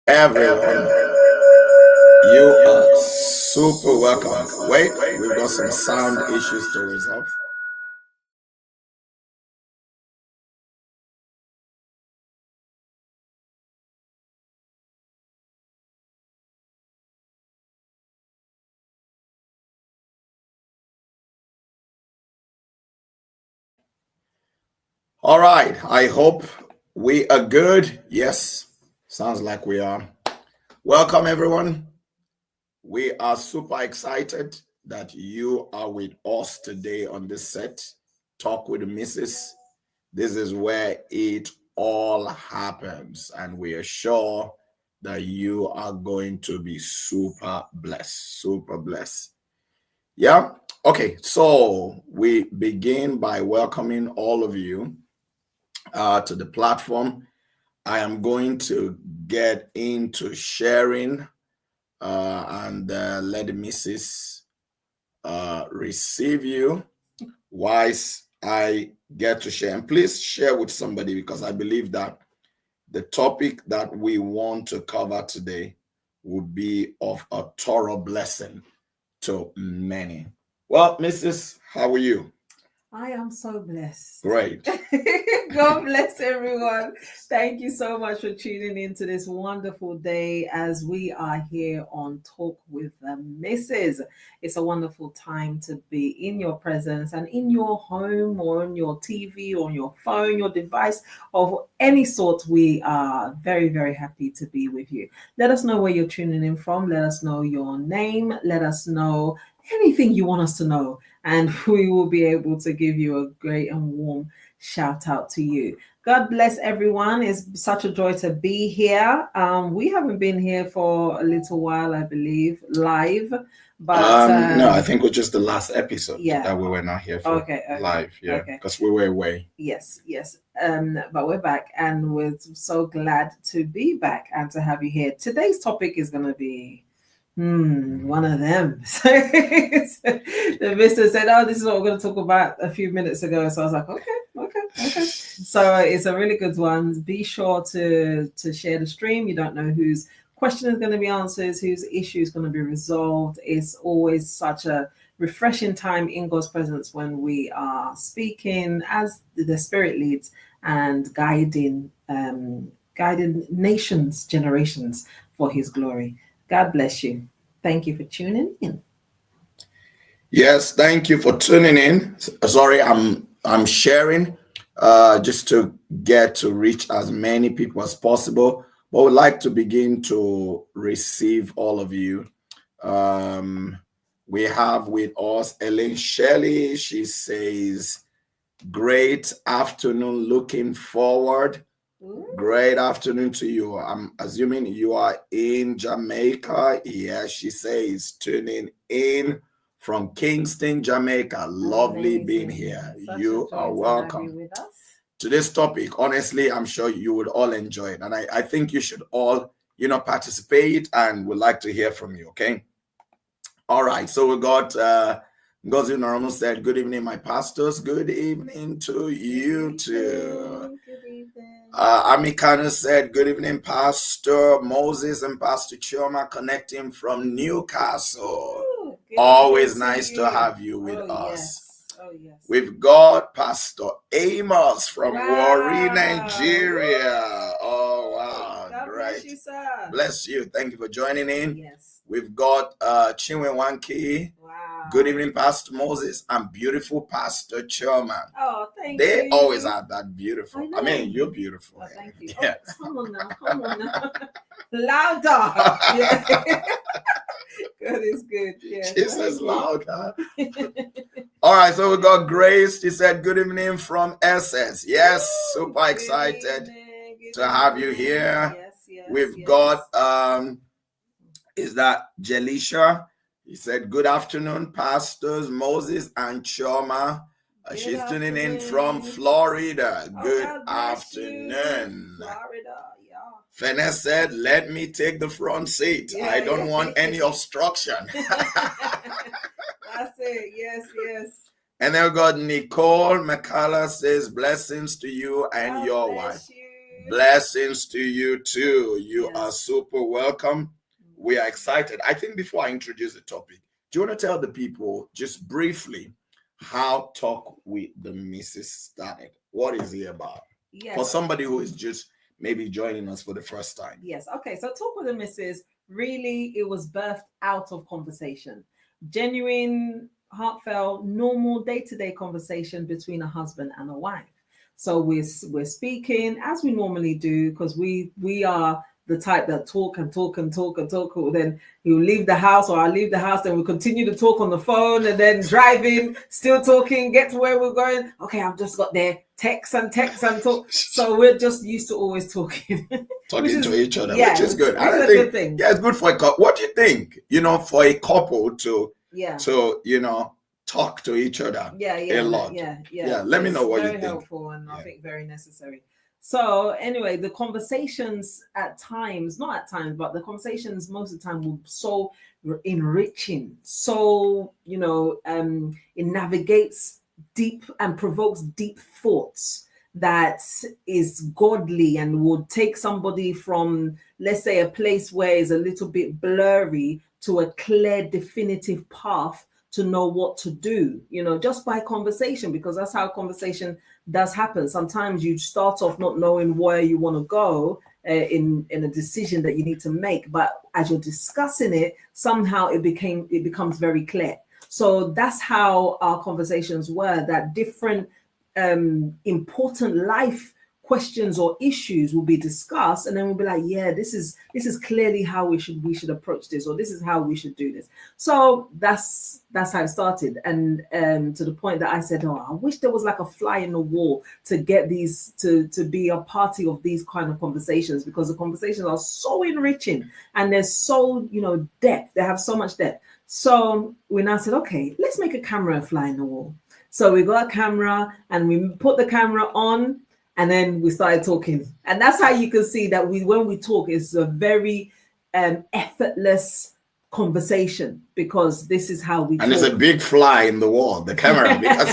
Everyone, you are super welcome. Wait, we've got some sound issues to resolve. All right, I hope we are good. Yes, sounds like we are. Welcome, everyone. We are super excited that you are with us today on this set. Talk with the missus. This is where it all happens, and we are sure that you are going to be super blessed. Super blessed. Yeah. Okay. So we begin by welcoming all of you to the platform. I am going to get into sharing and let the missus receive you whilst I get to share. And please share with somebody because I believe that the topic that we want to cover today will be of a thorough blessing to many. Well, Mrs., how are you? I am so blessed. Great. God bless everyone. Thank you so much for tuning in to this wonderful day as we are here on Talk with the Missus. It's a wonderful time to be in your presence and in your home or on your TV or on your phone, your device of any sort. We are very, very happy to be with you. Let us know where you're tuning in from. Let us know your name. Let us know anything you want us to know, and we will be able to give you a great and warm shout out to you. God bless everyone. It's such a joy to be here. We haven't been here for a little while, I believe, live. But no, I think it was just the last episode that we were not here for okay, live. Yeah, because we were away. Yes. But we're back, and we're so glad to be back and to have you here. Today's topic is going to be one of them. So the mister said, "Oh, this is what we're going to talk about a few minutes ago." So I was like, "Okay." So it's a really good one. Be sure to share the stream. You don't know whose question is going to be answered, whose issue is going to be resolved. It's always such a refreshing time in God's presence when we are speaking as the Spirit leads and guiding nations, generations for His glory. God bless you. Thank you for tuning in. Yes, thank you for tuning in. Sorry, I'm sharing just to get to reach as many people as possible. But we'd like to begin to receive all of you. We have with us Ellen Shelley. She says, "Great afternoon. Looking forward." Great afternoon to you. I'm assuming you are in Jamaica. Yes, she says, tuning in from Kingston, Jamaica. Lovely being here. You are welcome to this topic. Honestly, I'm sure you would all enjoy it. And I think you should all, participate, and would like to hear from you, okay? All right. So we got Ngozi Noromo said, "Good evening, my pastors. Good evening to you too." Good evening. Amikano said, "Good evening, Pastor Moses and Pastor Chioma, connecting from Newcastle. Always nice to have you with us." Yes. We've got Pastor Amos from Warri, Nigeria. Oh, wow. God Great. Bless you, sir. Bless you. Thank you for joining in. Yes. We've got Chinwe Wanki. Wow. Good evening, Pastor Moses and beautiful Pastor Chioma. Oh, thank you. They They always are that beautiful. I mean, you're beautiful. Oh, thank you. Yeah. Oh, come on now. Louder. Yeah. God is good. Yeah. She says louder. All right, so we got Grace. She said, "Good evening from SS." Yes, super excited to have you here. Yes. We've got is that Jelisha? He said, "Good afternoon, Pastors Moses and Chioma." She's tuning in from Florida. Good afternoon. Florida, yeah. Fene said, "Let me take the front seat. I don't want any obstruction." That's it. Yes. And then we got Nicole McCullough says, "Blessings to you and your wife." Blessings to you too. You are Yes. super welcome. We are excited. I think before I introduce the topic, do you want to tell the people just briefly how Talk with the Missus started? What is it about? Yes. For somebody who is just maybe joining us for the first time. Yes. Okay. So Talk with the Missus, really, it was birthed out of conversation. Genuine, heartfelt, normal day-to-day conversation between a husband and a wife. So we're speaking as we normally do, because we are the type that talk and talk and talk and talk. Then he'll leave the house or I'll leave the house, then we'll continue to talk on the phone and then driving, still talking, get to where we're going. Okay, I've just got there. Text and talk. So we're just used to always talking. Talking to each other, Yeah, which is good. I it's a think, good thing. yeah, it's good for a couple. What do you think? For a couple to Yeah. talk to each other. Yeah. A lot. Yeah. Let me know what you think. Very helpful and I Yeah. think very necessary. So anyway, the conversations at times, not at times, but the conversations most of the time were so enriching. So, it navigates deep and provokes deep thoughts that is godly and would take somebody from, let's say, a place where it's a little bit blurry to a clear, definitive path to know what to do, just by conversation, because that's how conversation does happen. Sometimes you start off not knowing where you want to go in a decision that you need to make, but as you're discussing it, somehow it becomes very clear. So that's how our conversations were, that different important life questions or issues will be discussed, and then we'll be like, yeah, this is clearly how we should approach this, or this is how we should do this. So that's how it started, and to the point that I said, I wish there was like a fly in the wall to get these to be a party of these kind of conversations, because the conversations are so enriching and there's so depth. They have so much depth. So we now said, okay, let's make a camera a fly in the wall. So we got a camera and we put the camera on. And then we started talking, and that's how you can see that when we talk, it's a very effortless conversation, because this is how we and talk. It's a big fly in the wall, the camera, because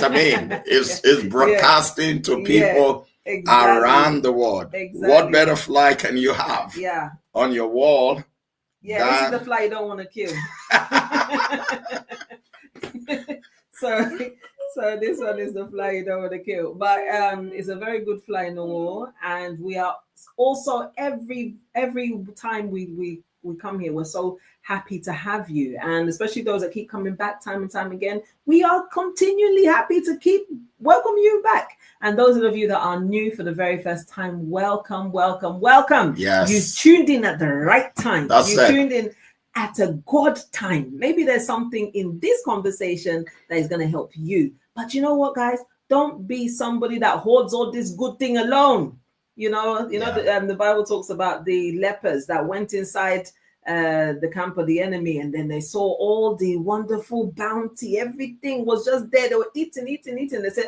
it's broadcasting to people around the world. Exactly. What better fly can you have on your wall? This is the fly you don't want to kill. So this one is the fly you don't want to kill, but it's a very good fly in the wall. And we are also every time we come here, we're so happy to have you, and especially those that keep coming back time and time again. We are continually happy to keep welcome you back. And those of you that are new for the very first time, welcome. Yes, you tuned in at the right time. Tuned in at a God time. Maybe there's something in this conversation that is going to help you. But you know what, guys? Don't be somebody that hoards all this good thing alone. The Bible talks about the lepers that went inside the camp of the enemy, and then they saw all the wonderful bounty. Everything was just there. They were eating. They said,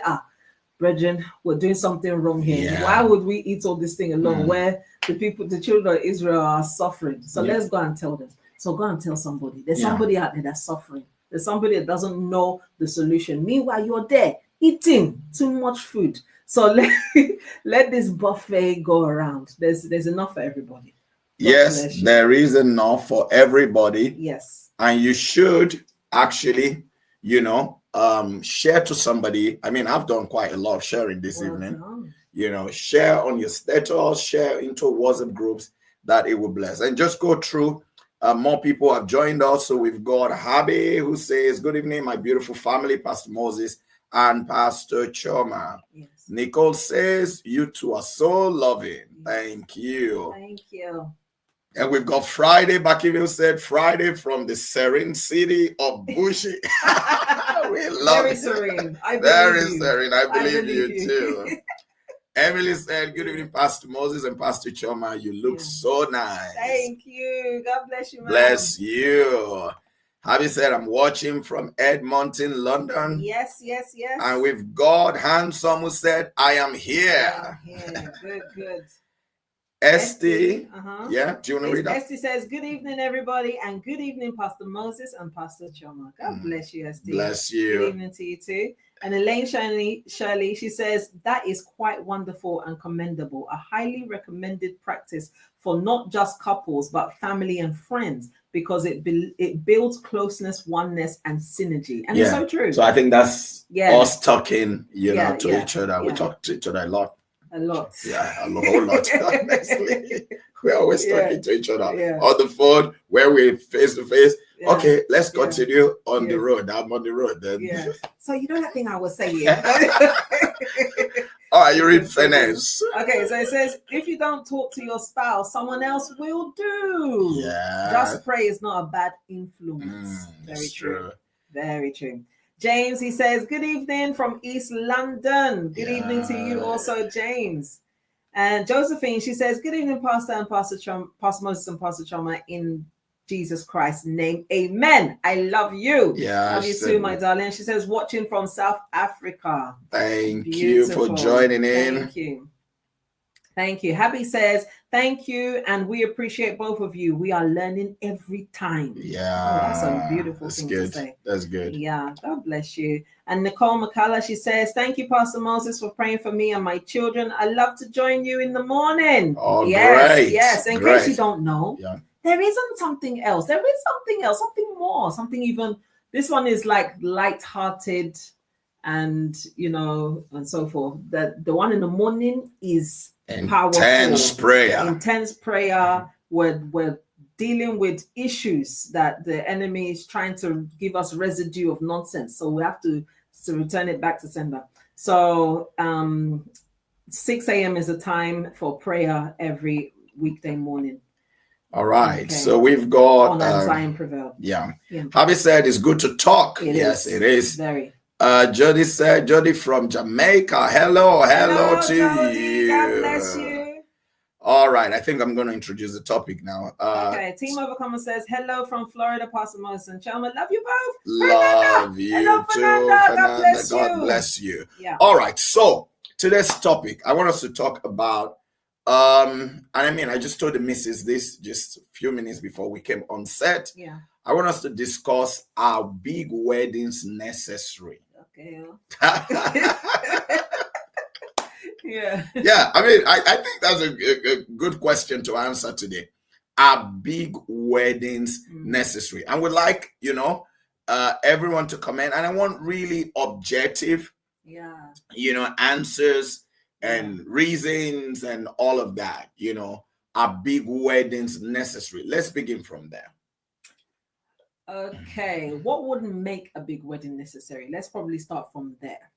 brethren, we're doing something wrong here. Yeah. Why would we eat all this thing alone where the children of Israel are suffering? So let's go and tell them. So go and tell somebody. There's somebody out there that's suffering. There's somebody that doesn't know the solution. Meanwhile, you're there eating too much food. So let this buffet go around. There's enough for everybody. Yes, there is enough for everybody. Yes. And you should actually, share to somebody. I mean, I've done quite a lot of sharing this evening. Share on your status, share into WhatsApp groups that it will bless. And just go through. More people have joined us. So we've got Habi, who says, good evening, my beautiful family, Pastor Moses and Pastor Chioma. Yes. Nicole says, you two are so loving. Yes. Thank you. Thank you. And we've got Friday. Bakiville said, Friday from the serene city of Bushi. We love Very it. serene. Very serene. I believe you too. Emily said, good evening, Pastor Moses and Pastor Chioma. You look so nice. Thank you. God bless you, man. Bless you. Habi said, I'm watching from Edmonton, London. Yes. And we've got Handsome, who said, I am here. Good. Esty. Yeah, do you want to read that? Esty says, good evening, everybody, and good evening, Pastor Moses and Pastor Chioma. God bless you, Esty. Bless you. Good evening to you too. And Elaine Shirley, she says, that is quite wonderful and commendable. A highly recommended practice for not just couples, but family and friends, because it builds closeness, oneness, and synergy. And it's so true. So I think that's us talking, to each other. We talk to each other a lot. A lot. Yeah, a whole lot. Honestly, we're always talking to each other on the phone, where we're face to face. Okay, let's continue on the road. I'm on the road then. Yeah. So you know that thing I was saying. All right, you read finance. Okay, so it says, if you don't talk to your spouse, someone else will do. Yeah. Just pray is not a bad influence. Very true. Very true. James, he says, good evening from East London. Good evening to you also, James. And Josephine, she says, good evening, Pastor and Pastor Moses and Pastor Chioma, in Jesus Christ's name. Amen. I love you. Yeah. Love you too, my darling. She says, watching from South Africa. Thank you for joining in. Thank you. Thank you. Happy says, thank you. And we appreciate both of you. We are learning every time. Yeah. Oh, that's a beautiful thing to say. That's good. Yeah. God bless you. And Nicole McCullough, she says, thank you, Pastor Moses, for praying for me and my children. I love to join you in the morning. Oh, great. Yes. In case you don't know, yeah, there isn't something else. There is something else, something more, something even. This one is like light-hearted and, and so forth. The one in the morning is intense prayer. Intense prayer. We're dealing with issues that the enemy is trying to give us residue of nonsense. So we have to return it back to sender. So 6 a.m. is a time for prayer every weekday morning. All right. Okay. So we've got on Zion Prevail. Yeah. Javi said it's good to talk. It is. Very. Jody said, Jody from Jamaica. Hello to Jody. you. God bless you. All right. I think I'm going to introduce the topic now. Okay. Team Overcomer says, hello from Florida, Pastor Moses and Chioma. Love you both. Love you hello, too, Fernanda. God bless you. Yeah. All right. So today's topic, I want us to talk about, and I just told the missus this just a few minutes before we came on set. Yeah. I want us to discuss, are big weddings necessary? Okay. Yeah. I think that's a good question to answer today. Are big weddings necessary? And we'd like, everyone to comment. And I want really objective, answers and reasons and all of that. Are big weddings necessary? Let's begin from there. Okay, what would make a big wedding necessary? Let's probably start from there.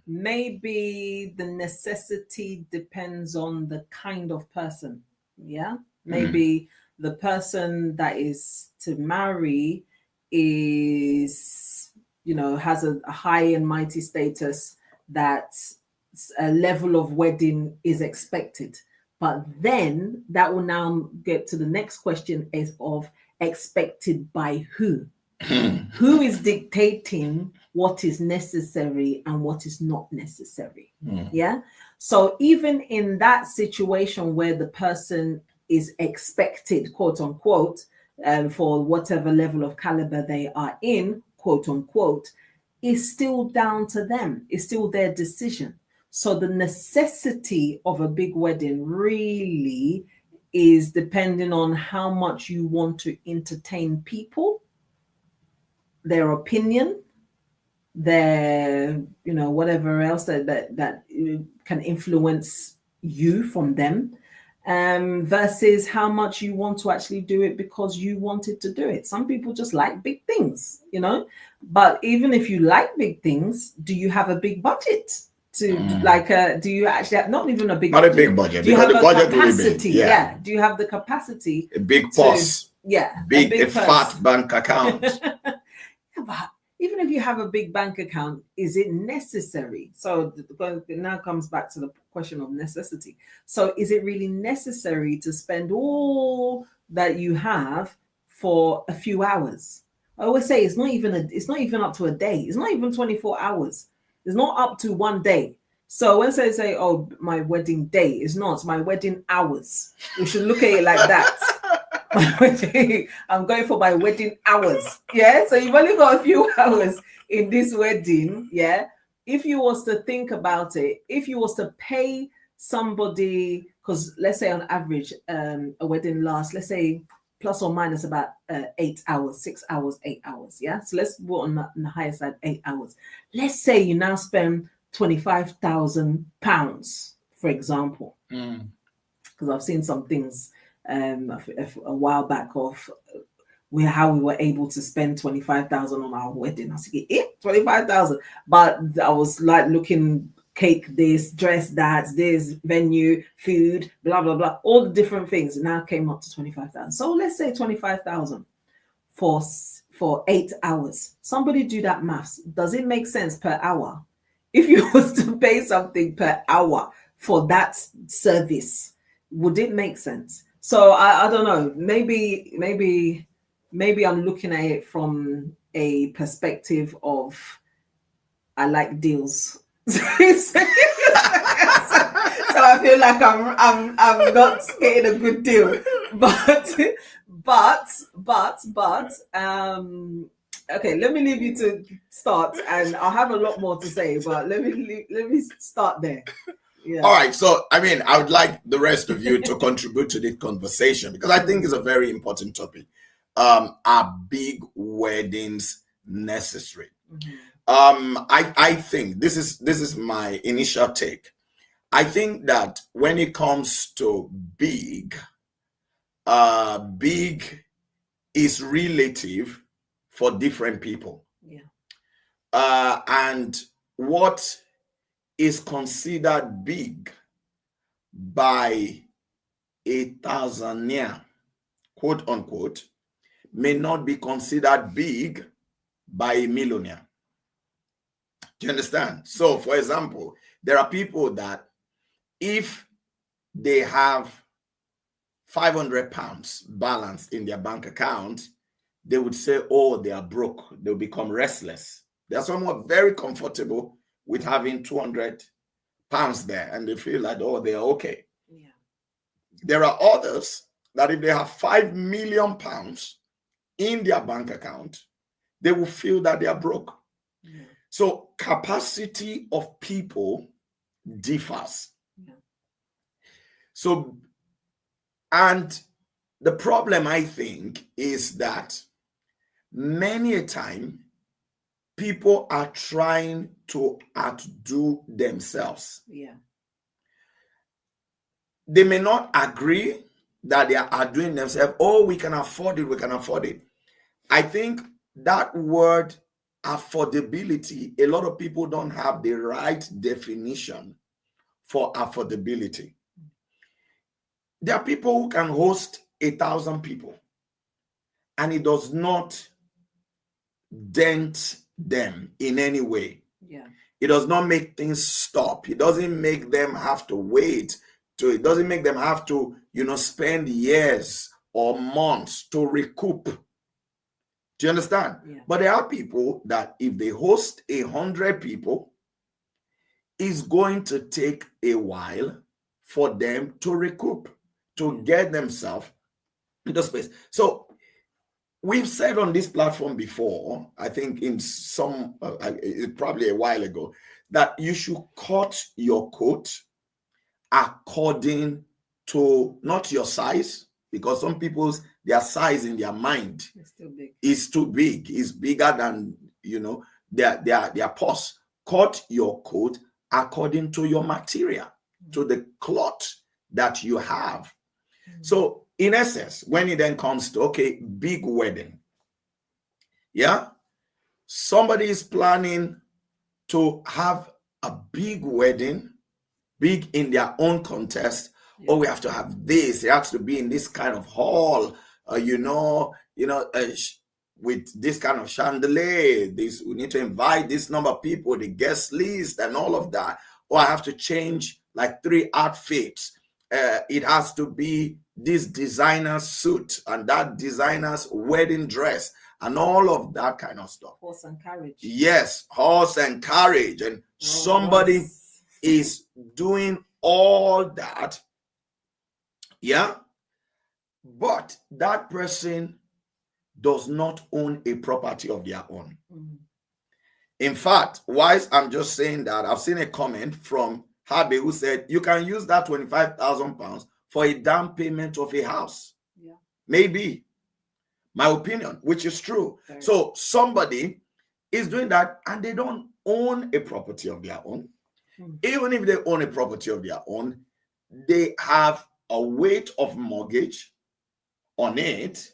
Maybe the necessity depends on the kind of person. Yeah, maybe the person that is to marry is, has a high and mighty status, that a level of wedding is expected. But then that will now get to the next question is of expected by who? Who is dictating what is necessary and what is not necessary? Yeah. So even in that situation where the person is expected, quote unquote, for whatever level of caliber they are in, quote unquote, is still down to them. It's still their decision. So the necessity of a big wedding really is depending on how much you want to entertain people, their opinion, their, whatever else that can influence you from them, versus how much you want to actually do it because you wanted to do it. Some people just like big things, but even if you like big things, do you have a big budget? Do you actually have not even a big not budget? A big budget? Do you have the budget capacity? Big. Yeah. Do you have the capacity? A big purse. Big fat bank account. But even if you have a big bank account, is it necessary? So it now comes back to the question of necessity. So is it really necessary to spend all that you have for a few hours? I always say it's not even up to a day. It's not even 24 hours. It's not up to one day. So when they say, oh, my wedding day, it's not, it's my wedding hours. We should look at it like that. I'm going for my wedding hours. Yeah. So you've only got a few hours in this wedding. Yeah. if you was to think about it, if you was to pay somebody, because let's say on average, a wedding lasts, let's say plus or minus about 8 hours, 6 hours, 8 hours. Yeah. So let's put on the higher side, 8 hours. Let's say you now spend £25,000, for example, because I've seen some things a while back of how we were able to spend 25,000 on our wedding. I was like, 25,000, but I was like looking cake, this, dress, that, this, venue, food, blah blah blah, all the different things. Now came up to 25,000. So let's say 25,000 for 8 hours. Somebody do that maths. Does it make sense per hour? If you was to pay something per hour for that service, would it make sense? So I don't know. Maybe I'm looking at it from a perspective of I like deals. So I feel like I'm not getting a good deal. But okay, let me leave you to start, and I'll have a lot more to say, but let me start there. Yeah. All right. So, I mean, I would like the rest of you to contribute to this conversation, because I think it's a very important topic. Are big weddings necessary? I think this is my initial take. I think that when it comes to big is relative for different people. Yeah. And what is considered big by a thousandaire, quote unquote, may not be considered big by a millionaire. Do you understand? So, for example, there are people that if they have £500 balance in their bank account, they would say, oh, they are broke. They'll become restless. They're somewhat very comfortable with having £200 there, and they feel like, oh, they're okay. Yeah. There are others that if they have £5 million in their bank account, they will feel that they are broke. Yeah. So capacity of people differs. Yeah. So, and the problem, I think, is that many a time people are trying to outdo themselves. Yeah. They may not agree that they are outdoing themselves. Oh, we can afford it. We can afford it. I think that word affordability, a lot of people don't have the right definition for affordability. There are people who can host 1,000 people, and it does not dent them in any way. Yeah. It does not make things stop. It doesn't make them have to wait. It doesn't make them have to, spend years or months to recoup. Do you understand? Yeah. But there are people that if they host 100 people, it's going to take a while for them to recoup, to get themselves into space. So we've said on this platform before, I think in probably a while ago, that you should cut your coat according to not your size, because some people's their size in their mind is too big. It's bigger than their purse. Cut your coat according to your material, to the cloth that you have. So in essence, when it then comes to big wedding, somebody is planning to have a big wedding, big in their own context. Yeah. We have to have this. It has to be in this kind of hall, with this kind of chandelier. We need to invite this number of people, the guest list, and all of that. Or I have to change like 3 outfits. It has to be this designer suit and that designer's wedding dress and all of that kind of stuff. Horse and carriage. Yes, horse and carriage. And somebody is doing all that. Yeah. But that person does not own a property of their own. In fact, whilst I'm just saying that, I've seen a comment from Habe who said, you can use that 25,000 pounds for a down payment of a house. Yeah. Maybe. My opinion, which is true. Very so somebody is doing that and they don't own a property of their own. Even if they own a property of their own, they have a weight of mortgage on it.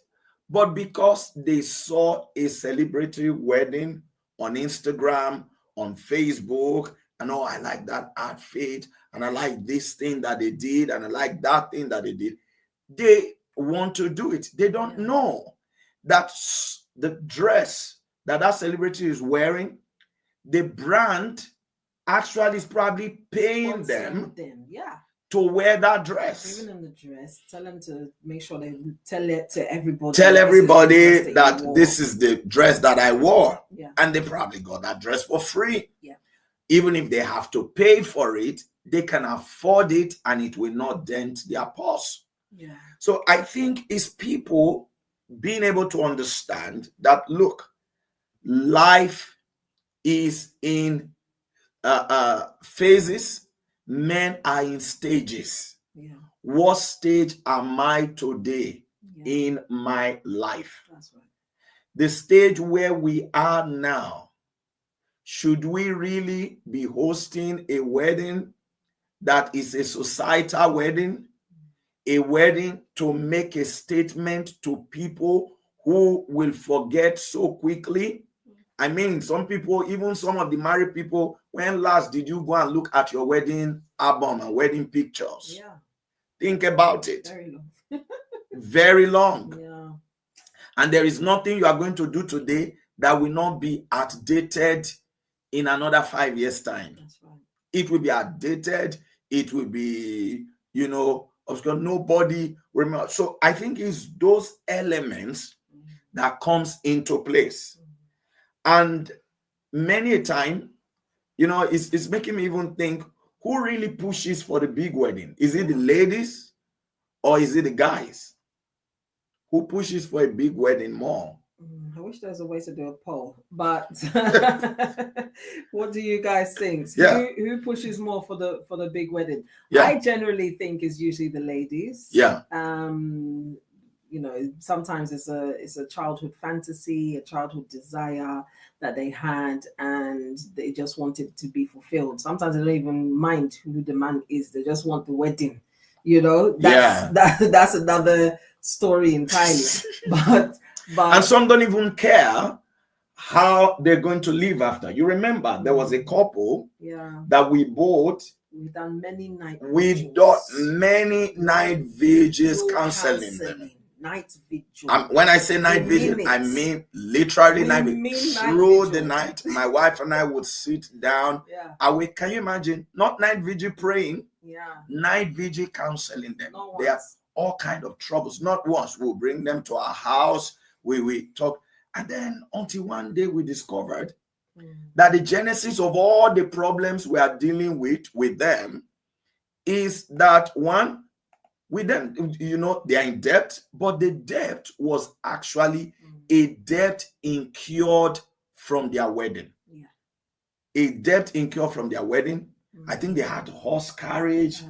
But because they saw a celebratory wedding on Instagram, on Facebook, and oh, I like that outfit, and I like this thing that they did, and I like that thing that they did, they want to do it. They don't know that the dress that celebrity is wearing, the brand actually is probably paying them to wear that dress. Even in the dress, tell them to make sure they tell it to everybody. Tell everybody that this is the dress that I wore. Yeah. And they probably got that dress for free. Yeah. Even if they have to pay for it, they can afford it and it will not dent their purse. Yeah. So I think it's people being able to understand that, look, life is in phases. Men are in stages. Yeah. What stage am I today in my life? That's right. The stage where we are now, should we really be hosting a wedding that is a societal wedding? A wedding to make a statement to people who will forget so quickly? I mean, some people, even some of the married people, when last did you go and look at your wedding album and wedding pictures? Yeah. Think about it. Very long. Very long. Yeah. And there is nothing you are going to do today that will not be outdated in another 5 years' time. That's right. It will be outdated. It will be, nobody remember. So I think it's those elements that comes into place. And many a time, it's making me even think, who really pushes for the big wedding? Is it the ladies or is it the guys? Who pushes for a big wedding more? I wish there was a way to do a poll, but what do you guys think? Yeah. Who pushes more for the big wedding? Yeah. I generally think it's usually the ladies. Yeah. Sometimes it's a childhood fantasy, a childhood desire that they had, and they just want it to be fulfilled. Sometimes they don't even mind who the man is; they just want the wedding. That's another story entirely. But and some don't even care how they're going to live after. You remember there was a couple that we bought. We've done many night vigils counseling them. Night vigil. When I say night vigil, I mean literally night vigil. Through the night, my wife and I would sit down. Awake. Can you imagine? Not night vigil praying. Night vigil counseling them. They have all kind of troubles. Not once. We'll bring them to our house. We talk. And then until one day we discovered that the genesis of all the problems we are dealing with them is that one, with them, they are in debt, but the debt was actually a debt incurred from their wedding. A debt incurred from their wedding. I think they had horse carriage.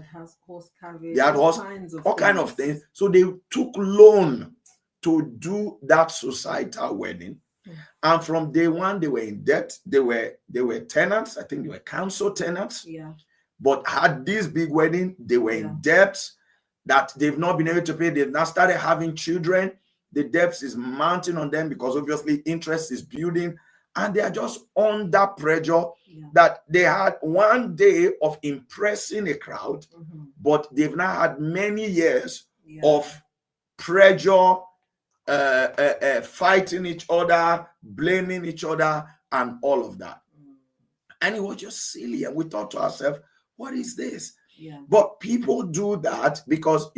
They had all kinds of things. So they took loan to do that societal wedding. And from day one, they were in debt. They were tenants. I think they were council tenants. But had this big wedding, they were in debt that they've not been able to pay. They've now started having children. The debt is mounting on them because obviously interest is building. And they are just under pressure that they had one day of impressing a crowd, but they've now had many years of pressure, fighting each other, blaming each other, and all of that. And it was just silly. And we thought to ourselves, what is this? But people do that because,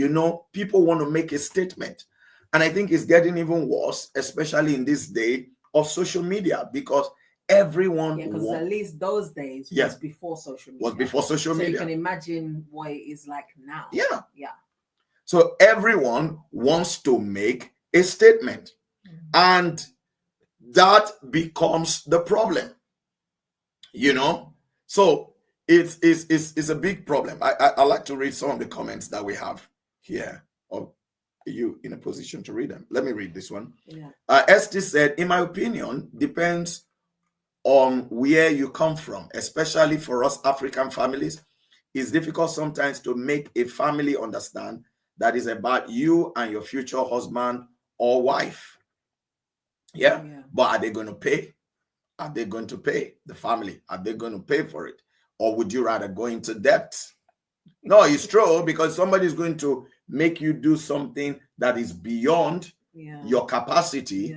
people want to make a statement. And I think it's getting even worse, especially in this day of social media, because everyone because at least those days was before social media. So you can imagine what it is like now. So everyone wants to make a statement, and that becomes the problem. You know, so it's a big problem. I like to read some of the comments that we have here. Or are you in a position to read them? Let me read this one. Yeah. Esty said, in my opinion, depends on where you come from, especially for us African families. It's difficult sometimes to make a family understand that is about you and your future husband or wife. Yeah. But are they going to pay? Are they going to pay? The family, are they going to pay for it? Or would you rather go into debt? No, it's true, because somebody is going to make you do something that is beyond your capacity.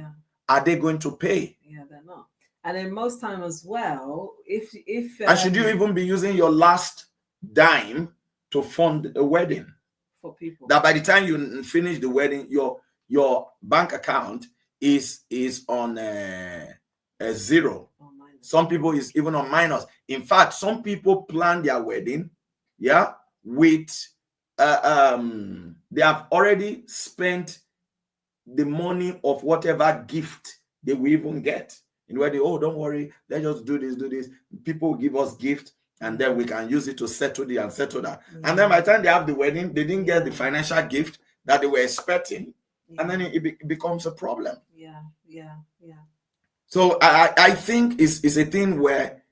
Are they going to pay? Yeah, they're not. And then most time as well, if and should you even be using your last dime to fund a wedding? For people, that by the time you finish the wedding, your bank account is on a zero. Some people is even on minus. In fact, some people plan their wedding, with they have already spent the money of whatever gift they will even get. In the wedding, oh, don't worry, let's just do this. People will give us gift, and then we can use it to settle the and settle that. And then by the time they have the wedding, they didn't get the financial gift that they were expecting, and then it becomes a problem. Yeah. So I think it's a thing where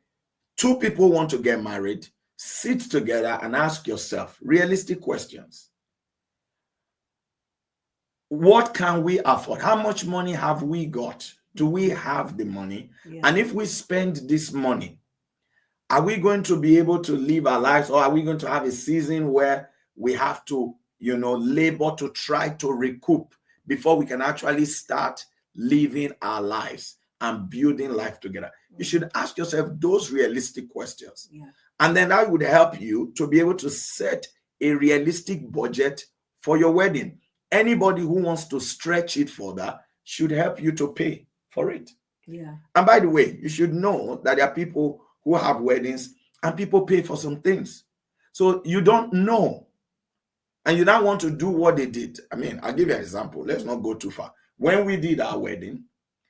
two people want to get married, sit together and ask yourself realistic questions. What can we afford? How much money have we got? Do we have the money? And if we spend this money, are we going to be able to live our lives, or are we going to have a season where we have to, labor to try to recoup before we can actually start living our lives and building life together? You should ask yourself those realistic questions. And then that would help you to be able to set a realistic budget for your wedding. Anybody who wants to stretch it further should help you to pay for it. And by the way, you should know that there are people who have weddings and people pay for some things. So you don't know. And you don't want to do what they did. I mean, I'll give you an example. Let's not go too far. When we did our wedding,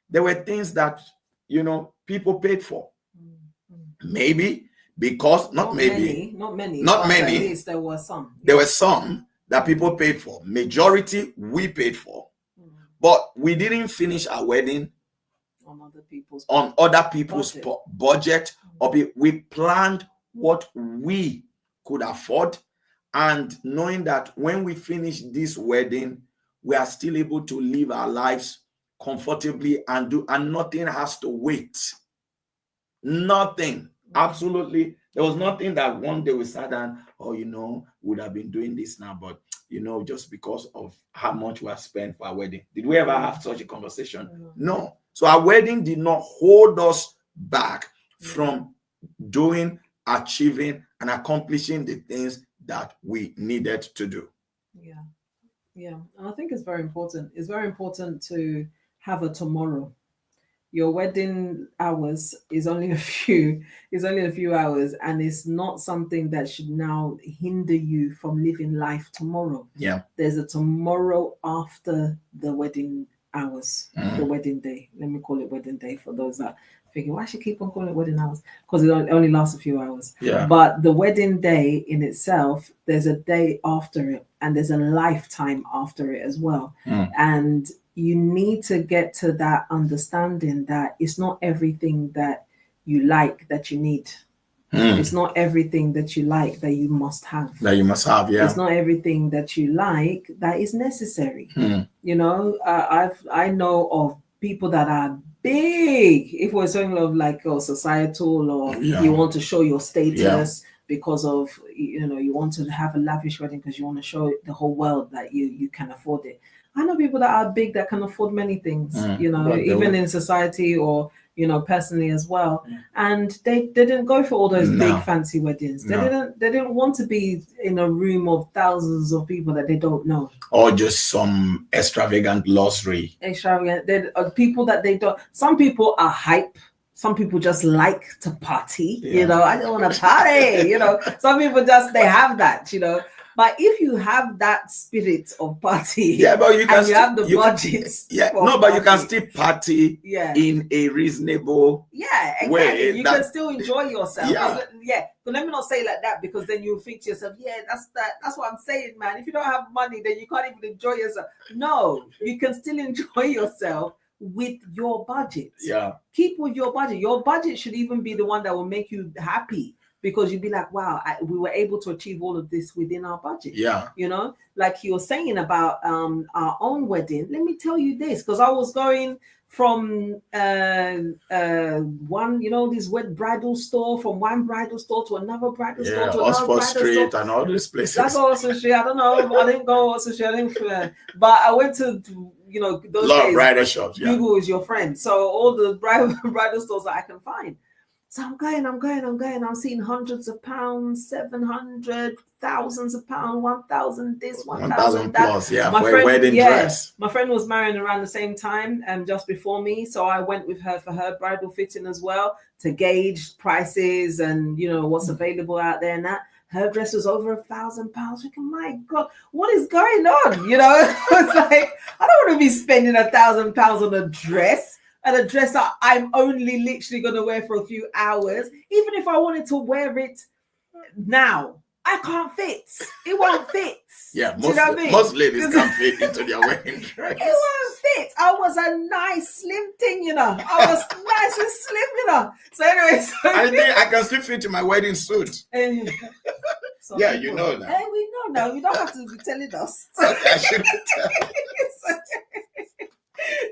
there were things that, people paid for. Maybe because, not many. At least there were some. There were some that people paid for. Majority, we paid for. But we didn't finish our wedding on other people's budget. Or we planned what we could afford. And knowing that when we finish this wedding, we are still able to live our lives comfortably and nothing has to wait. Nothing. Absolutely. There was nothing that one day we sat down, would have been doing this now, but just because of how much we have spent for our wedding. Did we ever have such a conversation? No. So our wedding did not hold us back from doing, achieving, and accomplishing the things that we needed to do. Yeah. And I think it's very important. It's very important to have a tomorrow. Your wedding hours is only a few hours, and it's not something that should now hinder you from living life tomorrow. There's a tomorrow after the wedding hours, the wedding day. Let me call it wedding day for those that thinking, why should I keep on calling it wedding hours? Because it only lasts a few hours. But the wedding day in itself, there's a day after it, and there's a lifetime after it as well. And you need to get to that understanding that it's not everything that you like that you need. It's not everything that you like that you must have. It's not everything that you like that is necessary. I know of people that are big, if we're talking of like societal, or you want to show your status because of, you want to have a lavish wedding because you want to show the whole world that you can afford it. I know people that are big that can afford many things, even in society or, personally as well. And they didn't go for all those big fancy weddings. They didn't want to be in a room of thousands of people that they don't know. Or just some extravagant luxury. People that they don't. Some people are hype. Some people just like to party. I don't want to party. Some people they have that. But if you have that spirit of party, Yeah, but you can and you have the budgets. Yeah, for no, but you can party, still party yeah, in a reasonable yeah, exactly. way. You can still enjoy yourself. Yeah. Yeah. But let me not say like that, because then you think to yourself, yeah, that's what I'm saying, man. If you don't have money, then you can't even enjoy yourself. No, you can still enjoy yourself with your budget. Yeah. Keep with your budget. Your budget should even be the one that will make you happy, because you'd be like, wow, we were able to achieve all of this within our budget. Yeah. You know, like you're saying about our own wedding. Let me tell you this, because I was going from one, this bridal store, from one bridal store to another bridal store to another bridal Street store. And all these places. That's also Street. I don't know. I didn't go also Street. But I went to those lot days, of bridal shops. Yeah. Google is your friend. So all the bridal stores that I can find. So I'm going. I'm seeing hundreds of pounds, 700, thousands of pounds, 1,000 this, 1,000 that. Plus, yeah, my for friend, a wedding dress. My friend was marrying around the same time, just before me. So I went with her for her bridal fitting as well, to gauge prices and what's available out there and that. Her dress was over £1,000. Thinking, my God, what is going on? It's like, I don't want to be spending £1,000 on a dress. And a dress that I'm only literally going to wear for a few hours. Even if I wanted to wear it now, I can't fit. It won't fit. Yeah, most ladies can't fit into their wedding dress. It won't fit. I was a nice slim thing, I was nice and slim, So anyway, I think I can still fit in my wedding suit. Yeah, people, you know that. Hey, we know now. You don't have to be telling us. Okay, I shouldn't tell.